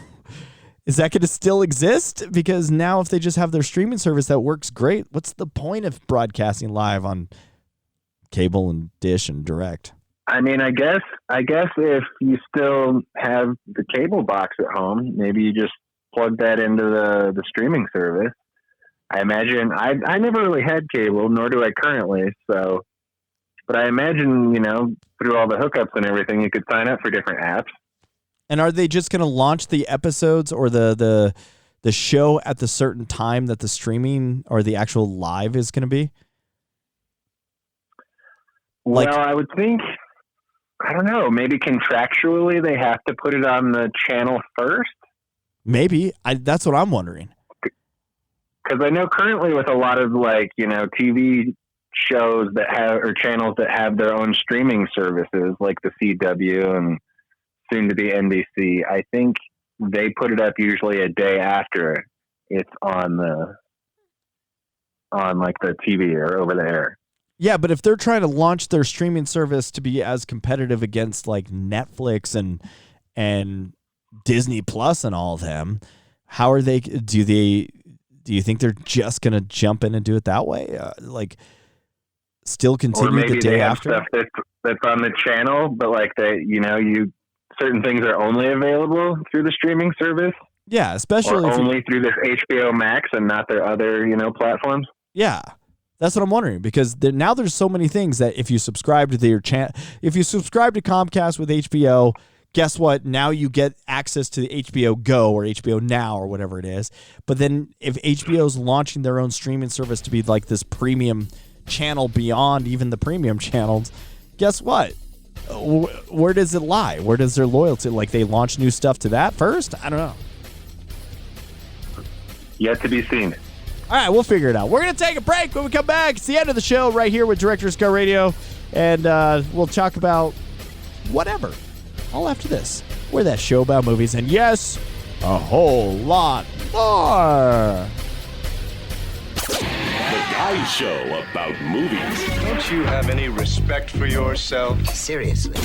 Is that going to still exist? Because now if they just have their streaming service that works great, what's the point of broadcasting live on cable and Dish and Direct? I mean, I guess if you still have the cable box at home, maybe you just plug that into the streaming service. I imagine I never really had cable, nor do I currently. So, but I imagine, through all the hookups and everything, you could sign up for different apps. And are they just going to launch the episodes or the show at the certain time that the streaming or the actual live is going to be? Well, I would think, I don't know, maybe contractually they have to put it on the channel first? Maybe. That's what I'm wondering. Because I know currently with a lot of TV shows that have, or channels that have their own streaming services, like the CW and soon to be NBC, I think they put it up usually a day after it's on the TV or over the air. Yeah, but if they're trying to launch their streaming service to be as competitive against like Netflix and Disney Plus and all of them, how are they? Do you think they're just going to jump in and do it that way? Still continue the day after? Stuff that's on the channel, but like certain things are only available through the streaming service. Yeah, especially only through this HBO Max and not their other platforms. Yeah, that's what I'm wondering, because now there's so many things that if you subscribe to if you subscribe to Comcast with HBO, guess what? Now you get access to the HBO Go or HBO Now or whatever it is. But then if HBO's launching their own streaming service to be like this premium channel beyond even the premium channels, guess what? Where does it lie? Where does their loyalty? Like they launch new stuff to that first? I don't know. Yet to be seen. All right, we'll figure it out. We're going to take a break. When we come back, it's the end of the show right here with Director's Cut Radio. And we'll talk about whatever. All after this. We're that show about movies. And yes, a whole lot more. The Guy Show about movies. Don't you have any respect for yourself? Seriously.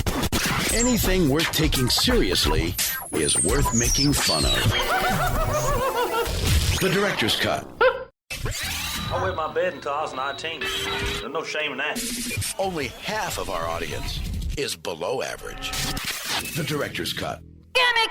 Anything worth taking seriously is worth making fun of. The Director's Cut. I wet my bed until I was 19. There's no shame in that. Only half of our audience is below average. The Director's Cut. Gimme.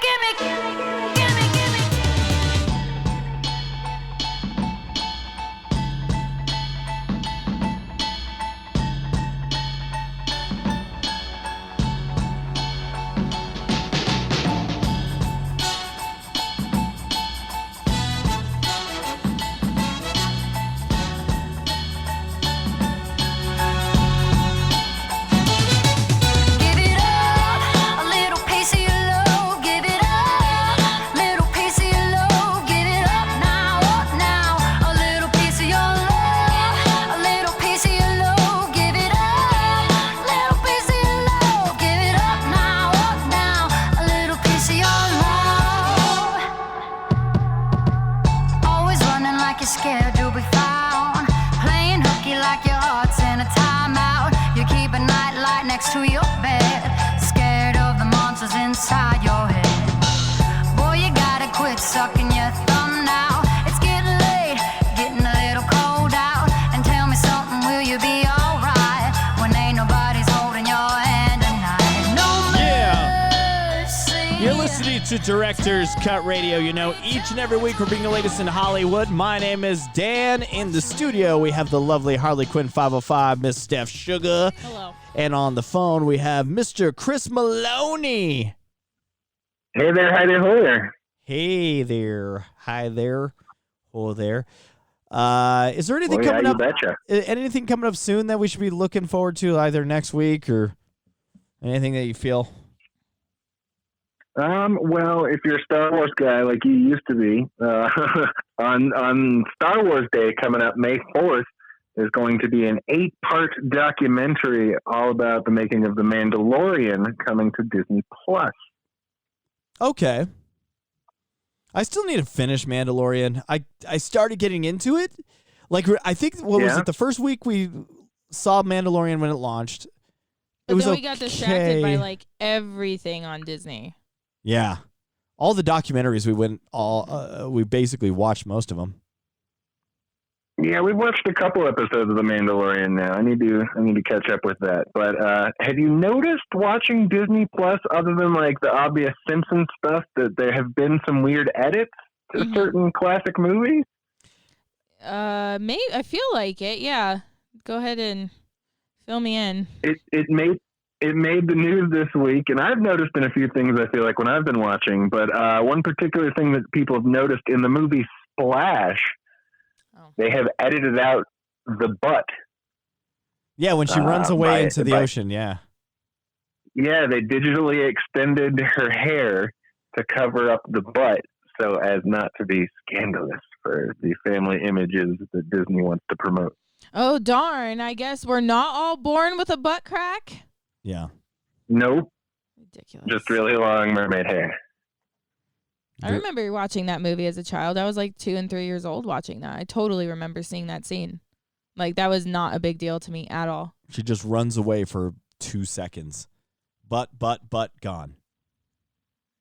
listening to Director's Cut Radio. You know, each and every week we're bringing the latest in Hollywood. My name is Dan. In the studio, we have the lovely Harley Quinn 505, Miss Steph Sugar. Hello. And on the phone, we have Mr. Chris Maloney. Hey there, hi there, ho there. Hey there, hi there, ho there. Is there anything coming up? Betcha. Anything coming up soon that we should be looking forward to, either next week or anything that you feel? Well, if you're a Star Wars guy like you used to be, on Star Wars Day coming up May 4th, there's going to be an 8-part documentary all about the making of The Mandalorian coming to Disney Plus. Okay. I still need to finish Mandalorian. I started getting into it. Like, I think, was it the first week we saw Mandalorian when it launched? But then we got distracted by, like, everything on Disney. Yeah. All the documentaries we basically watched most of them. Yeah, we've watched a couple episodes of The Mandalorian now. I need to catch up with that. But have you noticed watching Disney Plus, other than like the obvious Simpsons stuff, that there have been some weird edits to certain classic movies? Maybe I feel like it. Yeah, go ahead and fill me in. It made the news this week, and I've noticed in a few things. I feel like when I've been watching, but one particular thing that people have noticed in the movie Splash. They have edited out the butt. Yeah, when she runs away into the ocean, yeah. Yeah, they digitally extended her hair to cover up the butt so as not to be scandalous for the family images that Disney wants to promote. Oh, darn. I guess we're not all born with a butt crack? Yeah. Nope. Ridiculous. Just really long mermaid hair. I remember watching that movie as a child. I was like 2 and 3 years old watching that. I totally remember seeing that scene. Like, that was not a big deal to me at all. She just runs away for 2 seconds. Butt, gone.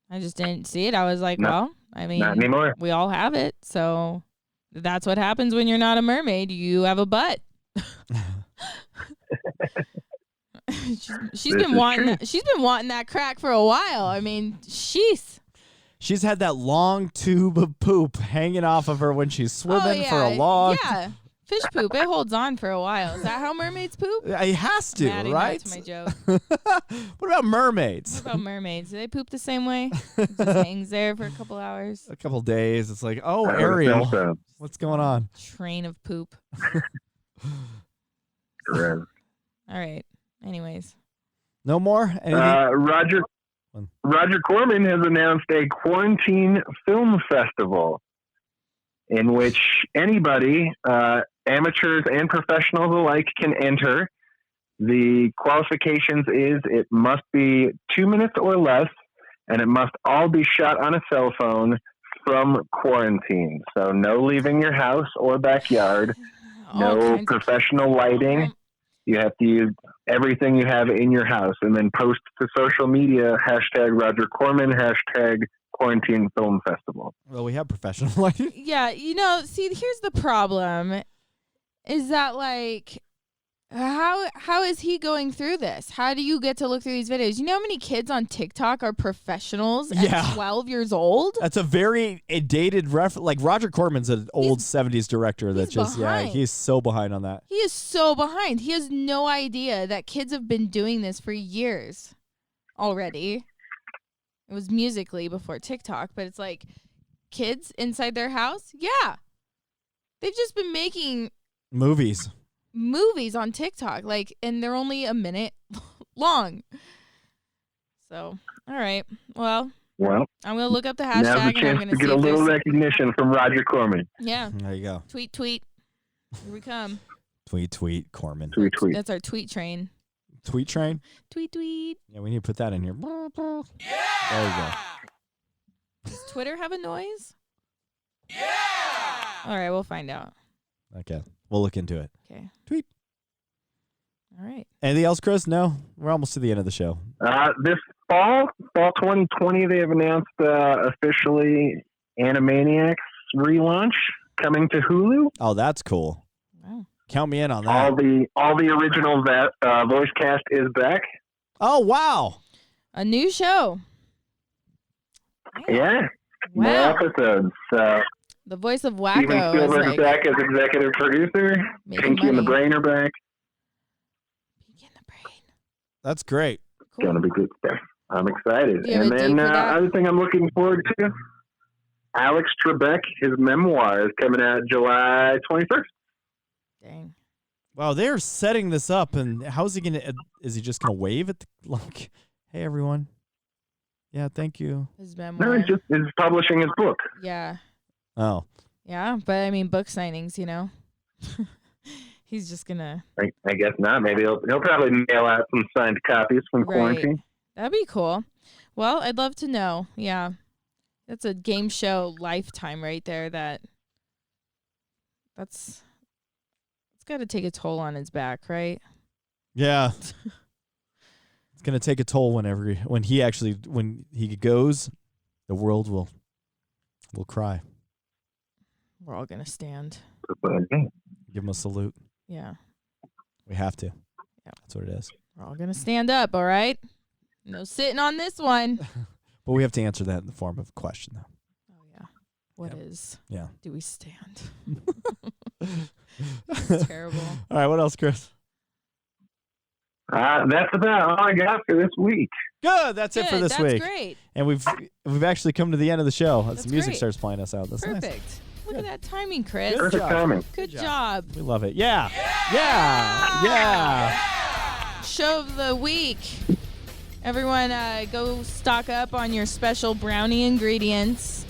I just didn't see it. I was like, not anymore. We all have it. So that's what happens when you're not a mermaid. You have a butt. She's been wanting that crack for a while. I mean, sheesh. She's had that long tube of poop hanging off of her when she's swimming for a long time. Yeah, fish poop. It holds on for a while. Is that how mermaids poop? It has to, right? That's my joke. What about mermaids? What about mermaids? Do they poop the same way? It just hangs there for a couple hours. A couple days. It's like, oh, Ariel, what's going on? Train of poop. All right. Anyways. No more? Roger Corman has announced a quarantine film festival in which anybody, amateurs and professionals alike, can enter. The qualifications is it must be 2 minutes or less, and it must all be shot on a cell phone from quarantine. So no leaving your house or backyard, no professional lighting. You have to use everything you have in your house and then post to social media, #Roger Corman, #Quarantine Film Festival. Well, we have professional lighting. Yeah, see, here's the problem. Is that, like, how is he going through this? How do you get to look through these videos? You know how many kids on TikTok are professionals at 12 years old? That's a very dated reference. Like, Roger Corman's an old 70s director that he's so behind on that. He is so behind. He has no idea that kids have been doing this for years already. It was Musical.ly before TikTok, but it's like kids inside their house. Yeah. They've just been making movies on TikTok, like, and they're only a minute long. So, all right. Well, I'm gonna look up the hashtag. Now's the chance to get a little recognition from Roger Corman. Yeah. There you go. Tweet. Here we come. Tweet, Corman. Tweet. That's our tweet train. Tweet train? Tweet. Yeah, we need to put that in here. Yeah! There you go. Does Twitter have a noise? Yeah! All right, we'll find out. Okay. We'll look into it. Okay. Tweet. All right. Anything else, Chris? No? We're almost to the end of the show. This fall 2020, they have announced officially Animaniacs relaunch coming to Hulu. Oh, that's cool. Wow. Count me in on that. All the original voice cast is back. Oh, wow. A new show. Yeah. Wow. More episodes. So The voice of Steven Wacko is Spielberg's like back as executive producer. making Pinky and the money. Brain are back. That's great. It's going to be good stuff. I'm excited. Do you have And a then date for that? other thing I'm looking forward to, Alex Trebek, his memoir is coming out July 21st. Dang. Wow, they're setting this up, and how's he gonna? Is he just gonna wave at the like? Hey, everyone. Yeah, thank you. His memoir. No, he's publishing his book. Yeah. Oh. Yeah, but I mean, book signings, you know. He's just gonna. I guess not. Maybe he'll probably mail out some signed copies from quarantine. That'd be cool. Well, I'd love to know. Yeah, that's a game show lifetime right there. That's got to take a toll on his back, right? Yeah. It's gonna take a toll when he goes, the world will cry. We're all gonna stand. Give him a salute. Yeah. We have to. Yeah. That's what it is. We're all gonna stand up. All right. No sitting on this one. But we have to answer that in the form of a question, though. Oh yeah. What is? Yeah. Do we stand? That's terrible. All right. What else, Chris? That's about all I got for this week. Good. That's it for this week. That's great. And we've actually come to the end of the show. As That's the music great. starts playing us out. That's Perfect. nice. Look at that timing, Chris. Perfect timing. Good job. We love it. Yeah. Yeah. Show of the week. Everyone, go stock up on your special brownie ingredients,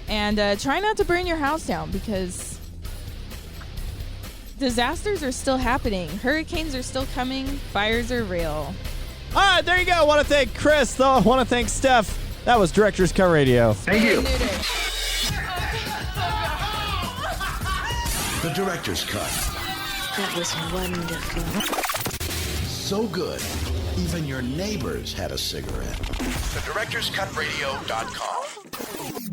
and try not to burn your house down because disasters are still happening. Hurricanes are still coming. Fires are real. All right, there you go. I want to thank Chris, though. I want to thank Steph. That was Director's Cut Radio. Thank you. The Director's Cut. That was wonderful. So good, even your neighbors had a cigarette. TheDirectorsCutRadio.com.